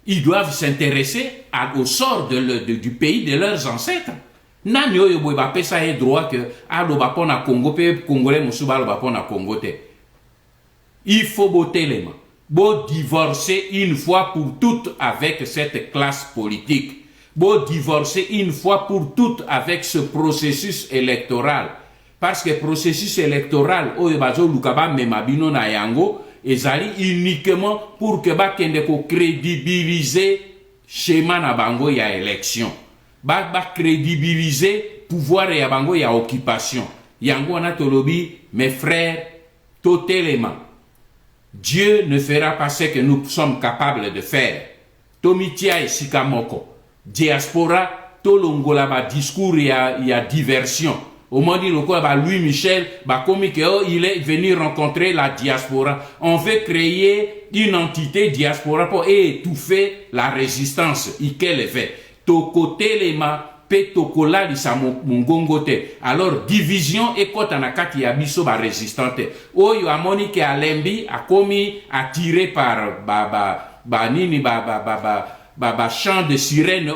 Ils doivent s'intéresser au sort du pays de leurs ancêtres. Nani oyo boy ba pesa e droit que alo ba pona Congo pe congolais musuba lo ba pona Congo te. Il faut botter les mains. Bo divorcer une fois pour toutes avec cette classe politique. Bon divorcer une fois pour toutes avec ce processus électoral. parce que processus électoral oyo bazo lukaba memabino na yango ezali uniquement pour que bakende ko crédibiliser schéma na bango ya élection ba crédibiliser pouvoir ya bango ya occupation yango wana tolobi mes frères totalement Dieu ne fera pas ce que nous sommes capables de faire tomitia esika moko diaspora tolongola ba discours ya diversion. Au moment dit Louis Michel, il est venu rencontrer la diaspora. On veut créer une entité diaspora pour étouffer la résistance. Ikel fait. Tokote lema pe tokola lisa mungongote. Alors division et kota na kati ya biso ba résistante. Oyo amoni ke alembi a commis attiré par chant de sirène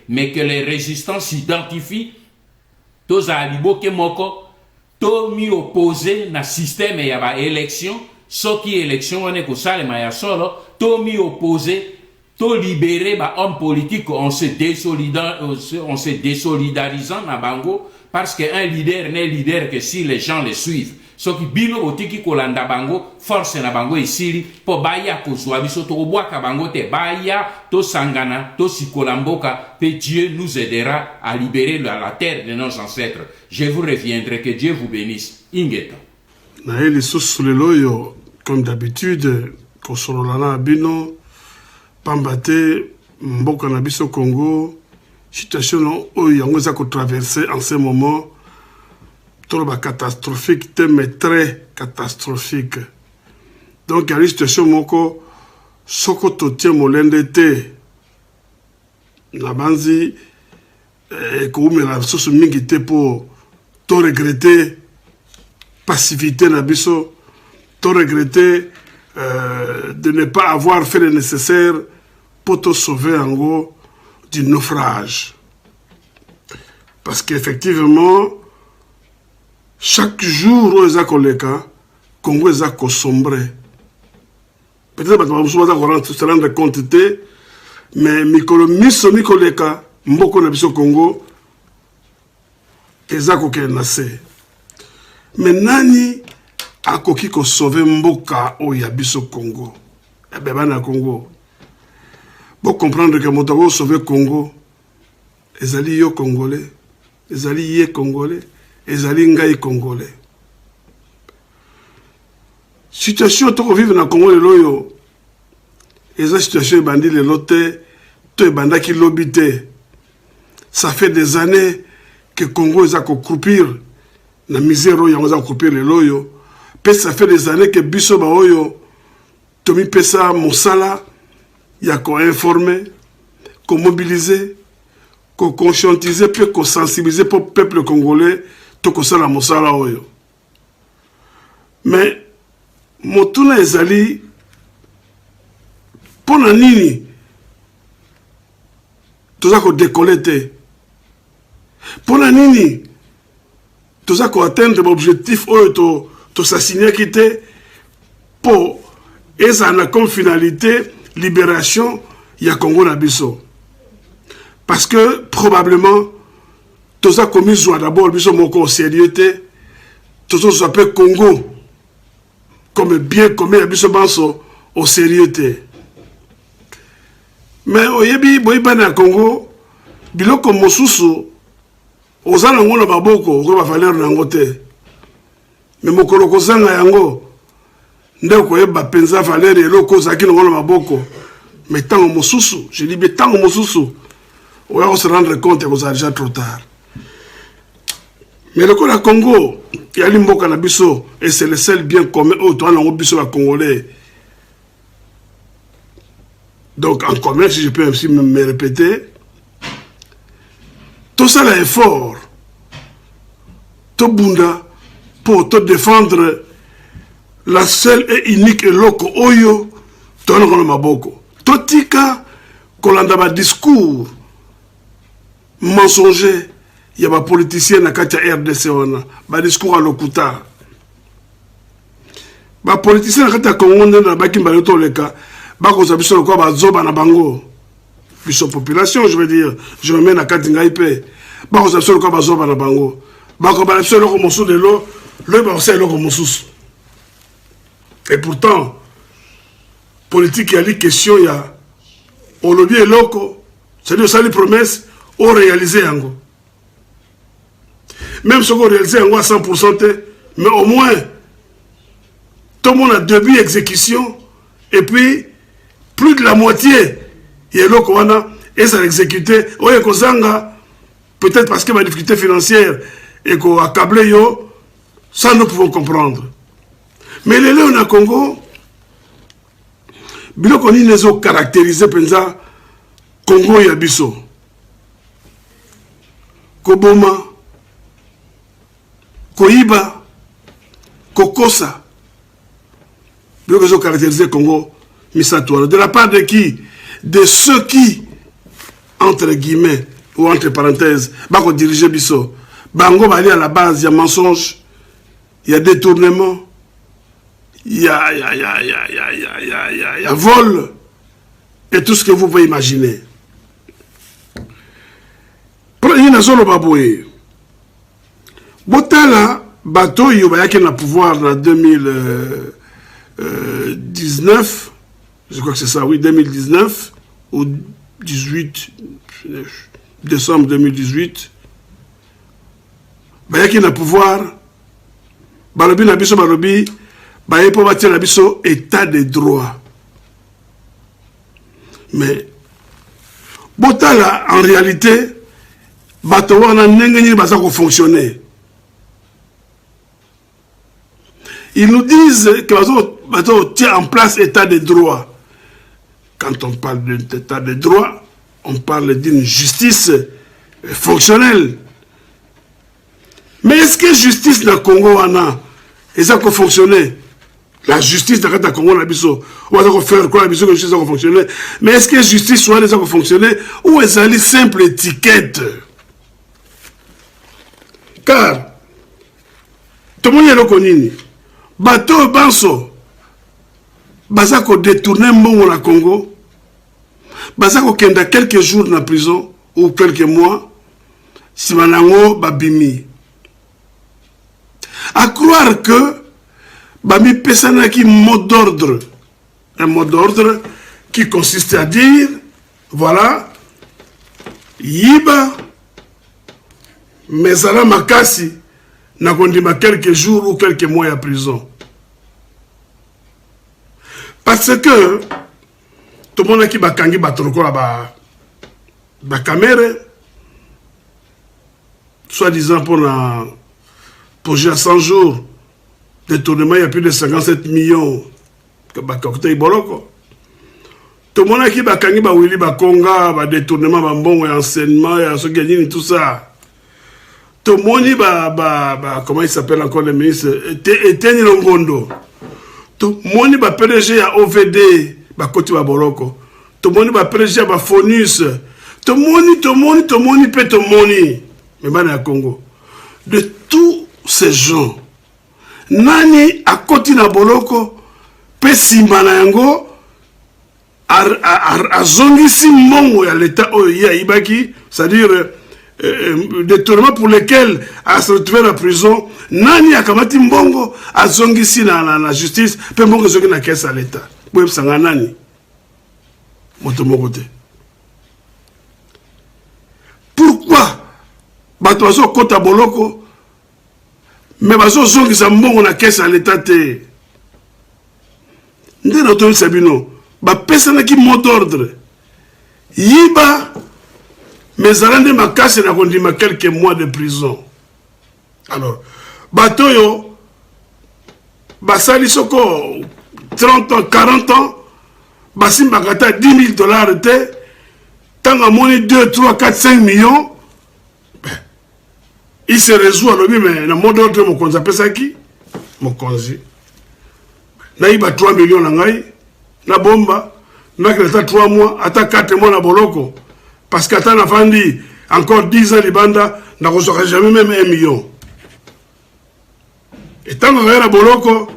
mais que les résistants s'identifient tous à liboke moko to mi opposé na système ya ba élection so qui élection on est ko salema ya solo to mi opposé to libérer ba homme politique on se désolidarisant na bango parce que un leader n'est leader que si les gens le suivent. So ki bino otiki kolanda bango force na bango isili po baya kozwa biso to obwaka bango te baya to sangana to sikolamboka pe Dieu nous aidera à libérer la terre de nos ancêtres. Je vous reviendrai, que Dieu vous bénisse. Ingeta. Na eli susuleloyo comme d'habitude kosololana bino pambate mboka na biso Congo situation oyo yango za ko traverser en ce moment catastrophique, mais très catastrophique. Donc, il y a une situation moko, soko totie molende te, na banzi, koume la sauce mingi te pour to regretter passivité na biso, to regretter de ne pas avoir fait le nécessaire pour te sauver en gros du naufrage. Parce qu'effectivement, chaque jour où ils ont koleka, Congo ils ont sombré. Peut-être que nous allons se rendre compte, mais mikoleka, mboko na biso Congo, ils ont kokenase. Mais nani a koki ko sauver mboka o ya biso Congo? Eh ben na Congo. Pour comprendre que moto sauver Congo, ils allaient yo Congolais, ils allaient yé Congolais. Ezali ngai congolais. Situation to vivre na Congo loyo. Eza situation bandi le lote to bandaki lobité. Ça fait des années que Congo eza ko croupir na misère yango za croupir le loyo. Pe ça fait des années que biso ba oyo tomi pesa mosala ya ko informer, ko mobiliser, ko conscientiser puis ko sensibiliser pour le peuple congolais. Tokosala mosala oyo. Mais motuna ezali pona nini toza ko décoller te. Pona nini toza ko atteindre l'objectif oyo to s'assigner kite pour ezana comme finalité libération ya Congo na biso. Parce que probablement tout ça commis soit d'abord biso moko sérieux tout ça s'appelle Congo comme bien commis biso banso au sérieux mais oyebi boyiba na Congo biloko mosusu ozana ngona baboko ko ba valeur na ngote mais mokolo kozanga yango ndeko yeba penza valeur eloko zaki ngona maboko mais tango mosusu je dis mais tango mosusu on va se rendre compte que c'est déjà trop tard. Mais le Congo, il y a l'imboka na biso et c'est le seul bien commun où toi on biso la Congolais. Donc en commun, si je peux aussi me répéter, tout ça là est fort. Tout bunda pour te défendre la seule et unique loco oyo toi on maboko. Totika kolanda ba discours mensonger. Il y a des politiciens na kati ya RDC wana ba discours à lokuta ba politiciens na kati ya Congo na baki mbaloto leka ba ko zabiso ko ba zoba na bango biso population je veux dire je me mets na kati ngai pe bako za solo ko bazo bana bango bako ba solo ko mosu de lo le ba solo ko mosu. Et pourtant politique y a question ya on le dit loko c'est-à-dire ça les promesses au réalisé yango. Même si on réalise à 100%, mais au moins, tout le monde a début exécution, et puis, plus de la moitié, il y a l'eau qu'on a, et ça l'exécuté. Peut-être parce qu'il y a une difficulté financière, et qu'on a câblé, ça nous pouvons comprendre. Mais les Léons à Congo, bien qu'on y les a caractérisés, pensa, Congo et Abisso, Koboma, Koiba, Kokosa, bien qu'ils ont caractérisé Congo, Misatouara. De la part de qui? De ceux qui, entre guillemets, ou entre parenthèses, bako diriger Bisso. Bango va aller à la base, il y a mensonge, il y a détournement, il y a vol, et tout ce que vous pouvez imaginer. Prenez une zone au baboué. Botala, bateau, il y a un pouvoir en 2019, je crois que c'est ça, oui, 2019, ou 18, décembre 2018. Il y a un pouvoir, balobi na biso balobi, il y a état de droit. Mais, Botala, en réalité, bateau, on a un fonctionner. Ils nous disent que bateau tient en place état de droit. Quand on parle d'état de droit, on parle d'une justice fonctionnelle. Mais est-ce que justice dans le Congo et ça peut fonctionner? La justice dans le Congo, on va faire quoi la justice va fonctionner? Mais est-ce que justice soit déjà fonctionner ou est-ce une simple étiquette? Car tout le monde est reconnu. Bateau Banso, Bazako détourné mon la Congo, Bazako kenda quelques jours dans la prison ou quelques mois, Simanango Babimi. À croire que Bami Pesanaki mot d'ordre, un mot d'ordre qui consiste à dire, voilà, Yiba, Mezala Makasi, n'a condamné quelques jours ou quelques mois à prison. Parce que tout le monde qui va kangi batroko la caméra, soi-disant pour gérer 100 jours, détournement, il y a plus de 57 millions que bakokte boloko. Tout le monde qui va kangi ba wili ba konga, détournement, ba bon enseignement, et ce qui tout ça. Tout le monde comment il s'appelle encore le ministre, Eteni Longondo. Tout le monde va PDG à OVD, Koti Baboloko. Tout le monde va PDG à Fonus. Tout le monde peut tout le monde. Mais à Congo. De tous ces gens, Nani à Koti Naboloko, Pessimana Yango, à Zongisi Mongo, à l'État Oya Ibaki, c'est-à-dire détournement pour lesquels à se retrouver en prison, Nani a kamati mbongo a zongisi na justice, pe mbongo zongi na caisse à l'État. Bouye sanga nani. Moto mokote. Pourquoi bato bazo kota boloko mais bazo zongi sa mbongo na caisse à l'État te. Nde na tomi sabino ba pesana ki mot d'ordre. Yiba mais Alande Makasi n'a condamné quelques mois de prison. Alors, Batoyo, Basali Soko, 30 ans, 40 ans, Bassim Bagata, $10 000, tant à monnaie 2, 3, 4, 5 millions, il se résout à l'objet, mais le mot d'ordre, mon conseil, appelle ça qui? Mon conseil. Naïba 3 millions, na bomba, na 3 mois, attends 4 mois, na boloko. Parce qu'attends la fin dit, encore 10 ans, les bandes n'a reçu jamais même 1 million. Et tant qu'on a Boloko,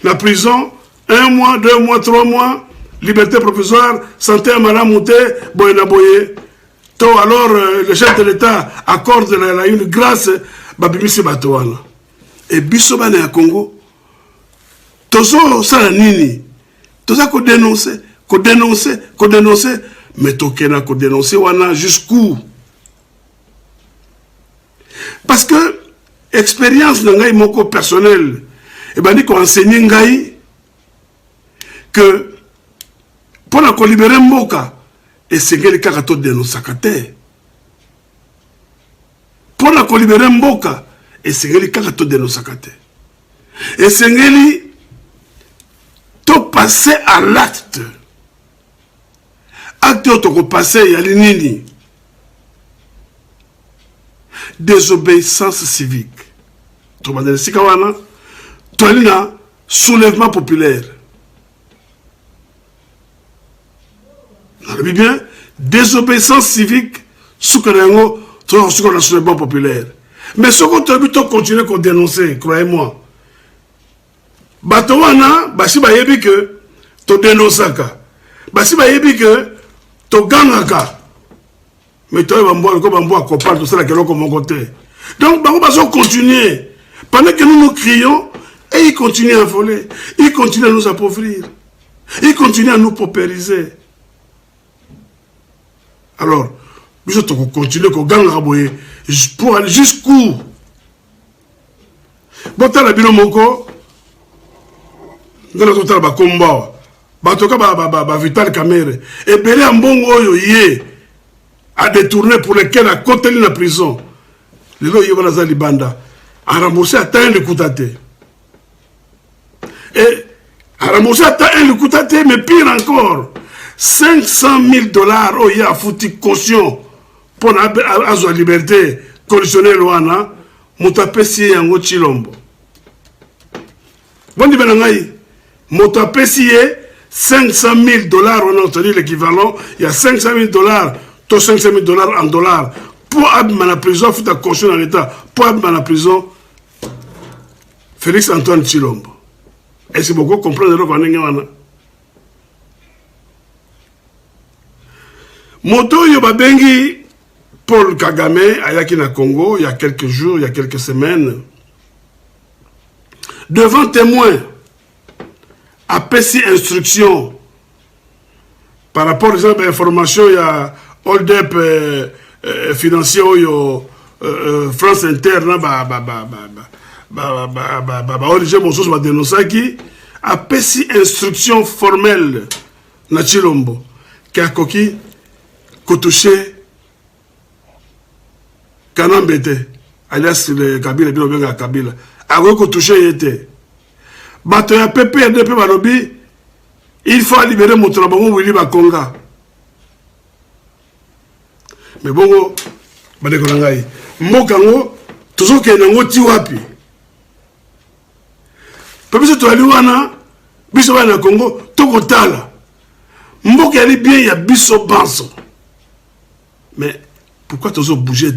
la prison, 1 mois, 2 mois, 3 mois, liberté provisoire, santé à Malamouté, Boyena Boye, alors le chef de l'État accorde une grâce, babimisi batowana. Et biso bana ya Congo, tozo sala nini? Toza ko dénoncer, mais tokena ko dénoncer wana jusqu'où? Parce que expérience de ngai moko personnel, et ben dit qu'on enseigne ngai que pour la libérer mboka et c'est que les kakato dénoncer te. Pour la libérer mboka et c'est que les kakato dénoncer te. Et c'est que to passer à l'acte. Acte to passer ya linini. Désobéissance civique. Tu vas dire, Sikawana, tu as un soulèvement populaire. On a bien, désobéissance civique, sous que tu as un soulèvement populaire. Mais ce que tu as vu, tu continues à dénoncer, croyez-moi. Batowana, basi ba yebi que tu dénonçaka. Basi ba yebi que tu gangaka. Mais toi, tu comprendre tout ça, mon côté. Donc, on va continuer. Pendant que nous nous crions, et ils continuent à voler. Ils continuent à nous appauvrir. Ils continuent à nous paupériser. Alors, nous allons continuer pour aller jusqu'où? Bon, tu as la bino moko. Dans la totale, combat. Vital Kamere. Et belé en bon yé. A détourné pour lesquels a côté la prison. Les lois yévana libanda a remboursé à temps le coutate. Et a remboursé à temps le coutate, mais pire encore, 500 000 $, oh, il y a foutu caution pour la liberté conditionnelle wana, mutapesi yango chilombo. Bon, dit benangaï, mutapesi 500 000 $, on a entendu l'équivalent, il y a 500 000 $. 500 000 $ en dollars pour abîmer la prison, faut ta caution dans l'État, pour abîmer la prison, Félix Antoine Tshilombo. Est-ce que beaucoup comprennent le qu'on Moto Yobabengi Paul Kagame, Ayaki na Congo, il y a quelques jours, il y a quelques semaines, devant témoin, a passé instruction par rapport aux informations, il y a hold-up financier France Inter a pesi instruction formelle na Tshilombo qui a coquille touché Kanambete alias le Kabila bien Kabila a touché était bato ya PPRDP balobi il faut libérer mon travail Willy Bakonga. Mais bon, Badekonangai, Mokango, toujours qu'il y a un petit wapi. Parce que tu as dit, Biso na Congo, Tokotala. Mboka ali bien, il y a Biso Banso. Mais pourquoi tu as bougé?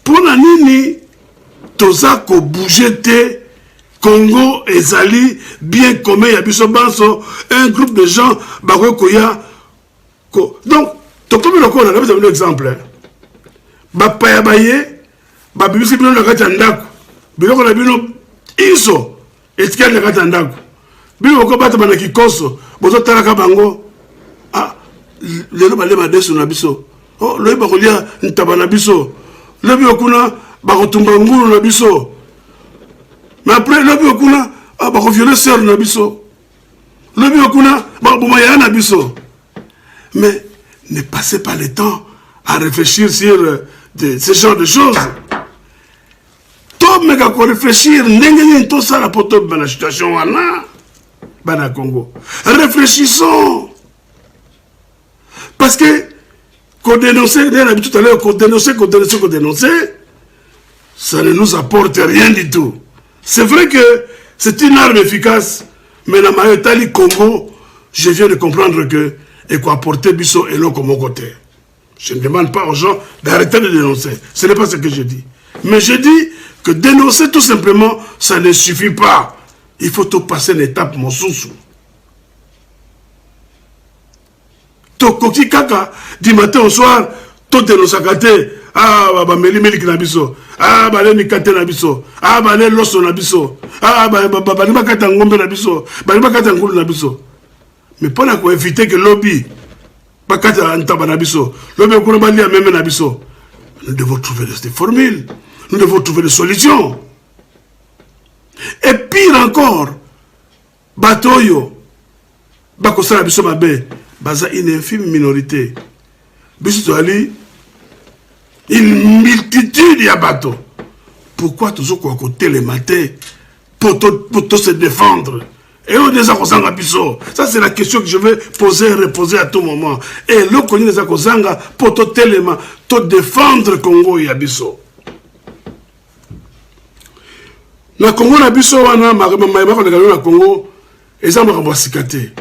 Pour la nini, tu as bougé Congo et Zali, bien commun, il y a Biso Banso, un groupe de gens, Barokoya. Donc, tu as un exemple. Bapaya baye, babibisi bino na kati ndako. Biloko na bino iso, etikali na kati ndako. Bino ko bata bana kikoso, bozo talaka bango. Ah, lelo balema deso na biso. Oh, loyi bakolia ntaba na biso. Lobi okuna bakotumba ngulu na biso. Mais après lobi okuna bakovioler sœur na biso. Lobi okuna bakoboma ya na biso. Mais ne passez pas le temps à réfléchir sur ce genre de choses. Tout le monde a réfléchir, tout ça dans la situation au Congo. Réfléchissons. Parce que, qu'on dénonçait, tout à l'heure, qu'on dénonçait, ça ne nous apporte rien du tout. C'est vrai que c'est une arme efficace, mais la majorité du Congo, je viens de comprendre que et quoi apporter Bisso et l'eau comme mon côté. Je ne demande pas aux gens d'arrêter de dénoncer. Ce n'est pas ce que je dis. Mais je dis que dénoncer tout simplement, ça ne suffit pas. Il faut tout passer l'étape mon sous. tokoki kaka du matin au soir to dénonçaka te bameli meliki na biso bale mikate na biso bale loso na biso bali bakata ngombe na biso bali bakata ngulu na biso. Mais pour éviter que lobby bakata ntaba na biso lobby kuna balia meme na biso, nous devons trouver des formules, nous devons trouver des solutions. Et pire encore, batoyo bakosala biso mabe baza une infime minorité. Biso ali une multitude ya bateaux. Pourquoi toujours à côté les matins pour se défendre? Et on est à biso. Ça c'est la question que je vais poser et reposer à tout moment. Et le connu des akozanga pour te défendre Congo et biso. Na Congo na biso wana na Congo ezamba ko sikate.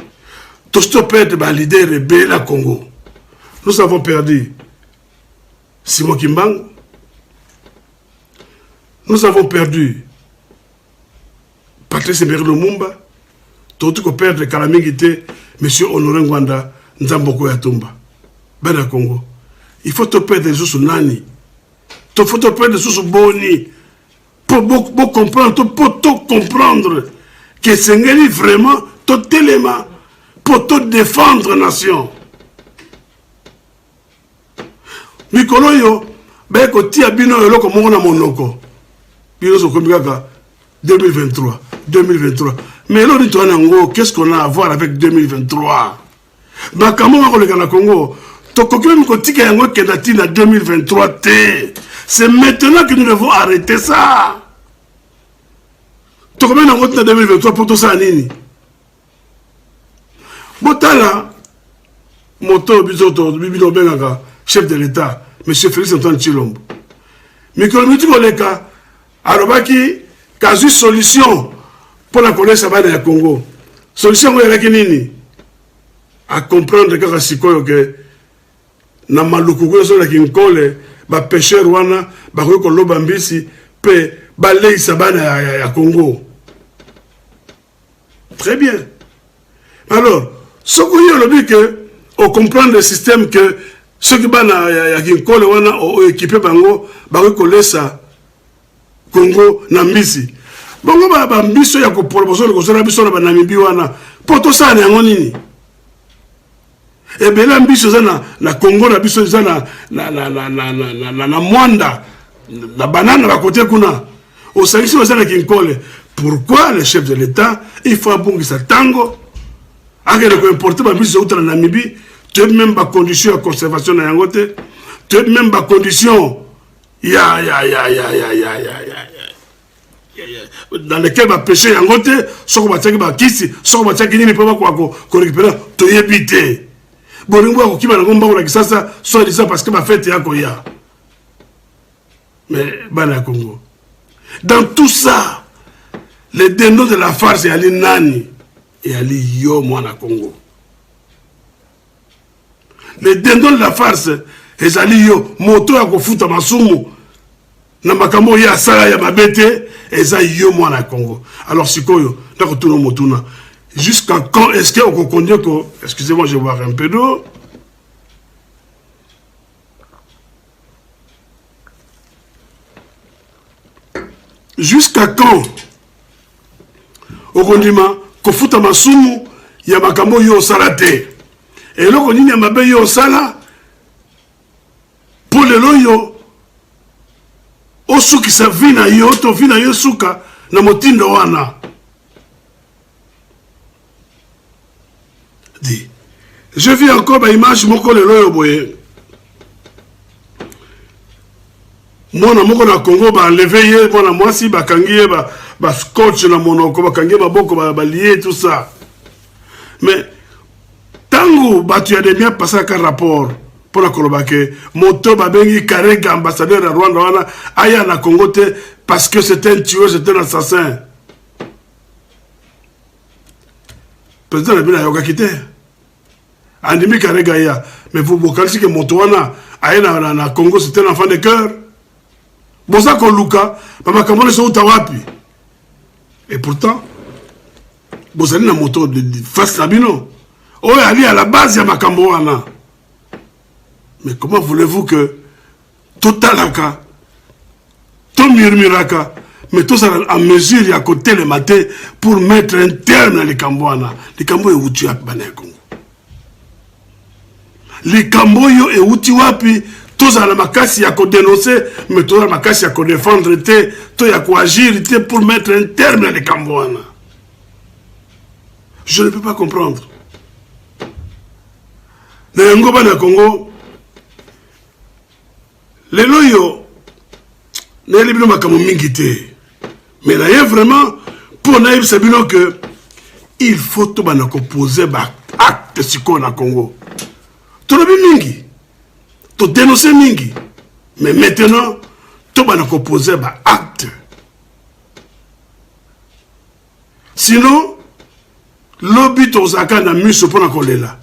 Tout perdre ba leader rebelle à Congo. Nous avons perdu Simon Kimbangu. Nous avons perdu Patrice Emery Lumumba. Tout que perdre Kalamingité, M. Honoré Ngwanda, Nzamboko Yatumba. Ben à Congo. Il faut te perdre sous Nani. Il faut te perdre sous Boni. Pour comprendre, pour tout comprendre que c'est vraiment tout élément pour te défendre nation. Mikolo yo, ben ko tia bino yo ko mongo na monoko. Bino so komikaka 2023, 2023. Mais là, qu'est-ce qu'on a à voir avec 2023? Ma comment on le Congo? En 2023, c'est maintenant que nous devons arrêter ça. Tu combien en 2023 pour tout ça, Nini? Botala, moto, bizoto, bibino bengaga, chef de l'État, M. Félix Antoine Tshilombo. Mais quand nous disons les cas, alors qu'il y a une solution pour la connaître ça va dans le Congo. Solution où il y a nini à comprendre que na maluku so la kinkole ba pêcheur wana ba ko loba mbisi pe ba lei sabana ya Congo. Très bien. Alors, ce qu'on y a le but que on comprend le système que ceux qui bana ya kinkole wana o équipé bango ba ko lesa Congo na mbisi. Bongo ba mbiso ya ko proposer ko sala biso na ba Namibie wana poto ça na ngonini. Et bien là, biso na Congo na biso na Mwanda la banane à côté kuna au service de Kinkole. Pourquoi le chef de l'État il faut abongi sa tango avec le importer ba biso outra na Namibie, tu même pas condition de conservation na yangote, tu même pas condition dans lequel va pêcher yangote, so ko bataki ba kisi, so ko bataki ni pas ko récupérer to yebité. Bolingo qui va ngomba ko sasa soit disant parce que ma fête yako ya. Mais bana Congo. Dans tout ça, les dindons de la farce et ali nani et ali yo mwana Congo. Les dindons de la farce et ali yo moto ya kofuta masumu na makambo ya sala ya mabete et ça yo mwana Congo. Alors sikoyo ndako tuno motuna. Jusqu'à quand est-ce qu'on connaît que... Excusez-moi, je vais boire un peu d'eau. Jusqu'à quand on connaît que fout à masumu ya makambo yo salate. Et là on y a mabe yo sala pour le loyo osuki sa vina yo to vina yo suka na motindo wana. Dit. Je vis encore une image moko le loyo boye. Mona moko na Congo ba enlever mona mwasi ba kangiye ba scotch na monoko ba kangiye maboko ba lier tout ça. Mais tango ba tu as des bien passé un rapport pour la kolobake moto ba bengi Karega ambassadeur de Rwanda wana aya na Congo te parce que c'était un tueur, c'était un assassin. Président de Bina Yoga Kite. Andimi Karega ya. Mais vous vocalisez que Motowana aïe na Congo, c'était un enfant de cœur. Bon, ça qu'on Luka, Mama Kamone se utawapi. Et pourtant, vous allez na moto de face Sabino. Oh, ali à la base, il y a Makamboana. Mais comment voulez-vous que tout talaka, tout murmuraka, mais tout ça en mesure, il y a côté le matin pour mettre un terme à l'Ikambouana. L'Ikambo est outil à Banekongo. L'Ikambo est outil wapi, tout ça la makasi à dénoncer, mais tout ça la makasi à défendre, tout y a quoi agir pour mettre un terme à l'Ikambouana. Je ne peux pas comprendre. Dans le Congo, les loyaux, mais là, il y a vraiment, pour naïf Sabino que il faut tout poser acte sur le Congo. Tout le monde mingi, tout dénoncer mingi, mais maintenant, tout poser acte. Sinon, lobby tozaka na miso pour la kolela.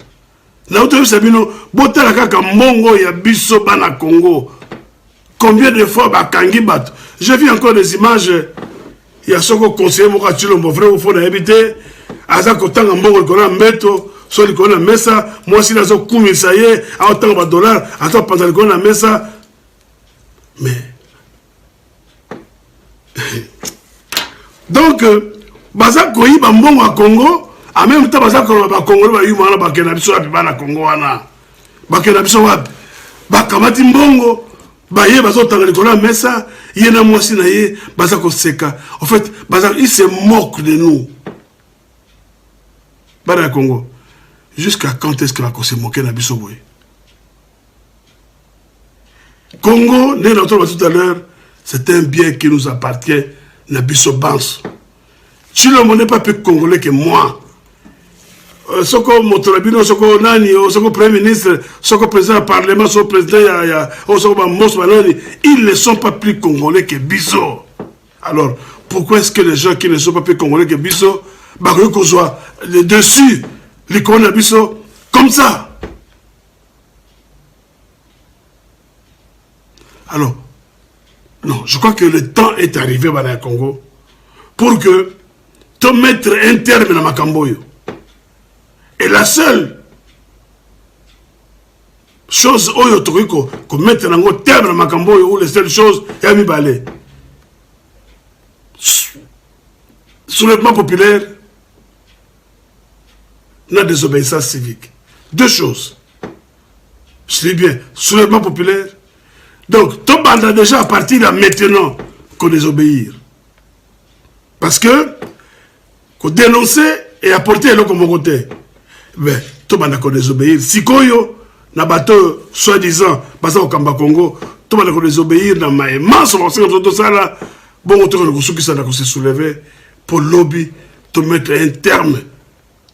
Na uto Sabino, botala kaka mongo ya biso bana Congo. Combien de fois bakangi bato? J'ai vu encore des images. Il y a ce que conseiller mon frère au fond d'habiter. Aza kotanga mbongo likona mbeto, so likona mesa, moi si nazo kumisa ye, a autant de dollars, azo panza likona mesa. Mais donc baza koyi ba mbongo à Congo, en même temps baza ko ba Congo ba yuma na bakena biso wapi bana Congo wana. Bakena biso wapi? Bakamati mbongo baye bazotanga likona mesa, yena mwasi na ye baza ko seka. En fait, baza il se moque de nous. Bana Congo. Jusqu'à quand est-ce que va se moquer na biso boy? Congo, né dans tout à l'heure, c'est un bien qui nous appartient na biso bans. Tu ne m'en es pas plus congolais que moi. Soko Motorabino, Soko Nani, Soko Premier ministre, Soko président du Parlement, Soko président, Soko Mos Manani, ils ne sont pas plus congolais que Bisso. Alors, pourquoi est-ce que les gens qui ne sont pas plus congolais que Bisso, qu'on soit dessus, les congolais Bisso, comme ça? Alors, non, je crois que le temps est arrivé dans le Congo pour que tu mettes un terme dans Makamboyo. Et la seule chose qu'on mette dans le terme dans Makamboyo, ou les seules choses, c'est mi balé. Soulèvement populaire, la désobéissance civique. Deux choses. Je dis bien, soulèvement populaire. Donc, tout le monde a déjà à partir de maintenant qu'on désobéir. Parce que, qu'on dénoncer et apporter l'eau comme côté. Mais, tout le monde a désobéir. Si Koyo, na bateau, soi-disant, basé au Kamba Congo, tout le monde a désobéir dans ma immense tout ça là, bon, on a se soulever pour lobby, pour mettre un terme,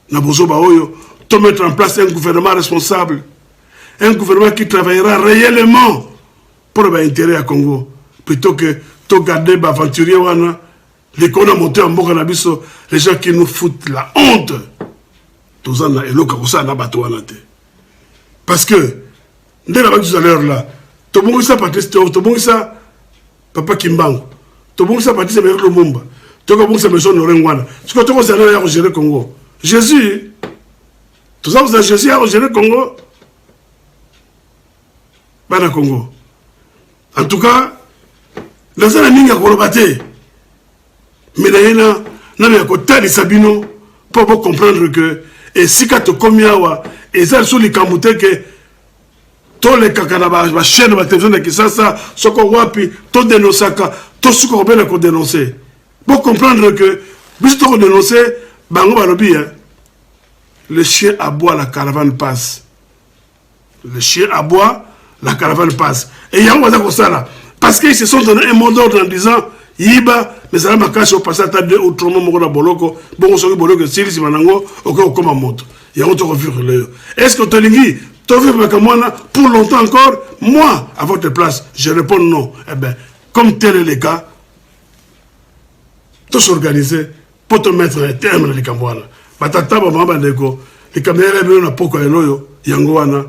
na bozo baoyo, pour mettre en place un gouvernement responsable, un gouvernement qui travaillera réellement pour l'intérêt à Congo, plutôt que de garder les aventuriers, les qu'on a monté en Bokanabiso, les gens qui nous foutent la honte. Parce que, dès la tout à l'heure là, tout le monde ça, Papa Kimbango, tout le monde ça, Patrice Mérite Lumumba, tout le monde ça, Maison Norengwana, ce que tout le monde ça, a géré le Congo. Jésus, tout ça, vous avez Jésus à gérer le Congo. Pas dans le Congo. En tout cas, dans un ami qui a colobaté, mais il y a un côté de Sabino pour comprendre que, et si tu as commis et ça, sur les camboutés que tous les cacanabas, la chaîne de la télévision de Kisasa, ce qu'on voit, puis tout dénoncer, tout ce qu'on peut dénoncer. Pour comprendre que, puisque tu as dénoncé, Bango Balobi, le chien aboie, la caravane passe. Le chien aboie, la caravane passe. Et il y a un comme ça là. Parce qu'ils se sont donné un mot d'ordre en disant Yiba, mais ça m'a caché au passage à deux autrement mon boloko, bon, on se boloko, si les manango, au comme un moto. Il y a un autre revue. Est-ce que tu as dit, tu as vu pour longtemps encore, moi, à votre place, je réponds non. Eh bien, comme tel est le cas, tout s'organiser pour te mettre un terme dans les Cambouana. Batata, maman, les caméras, il y a un peu de yangoana,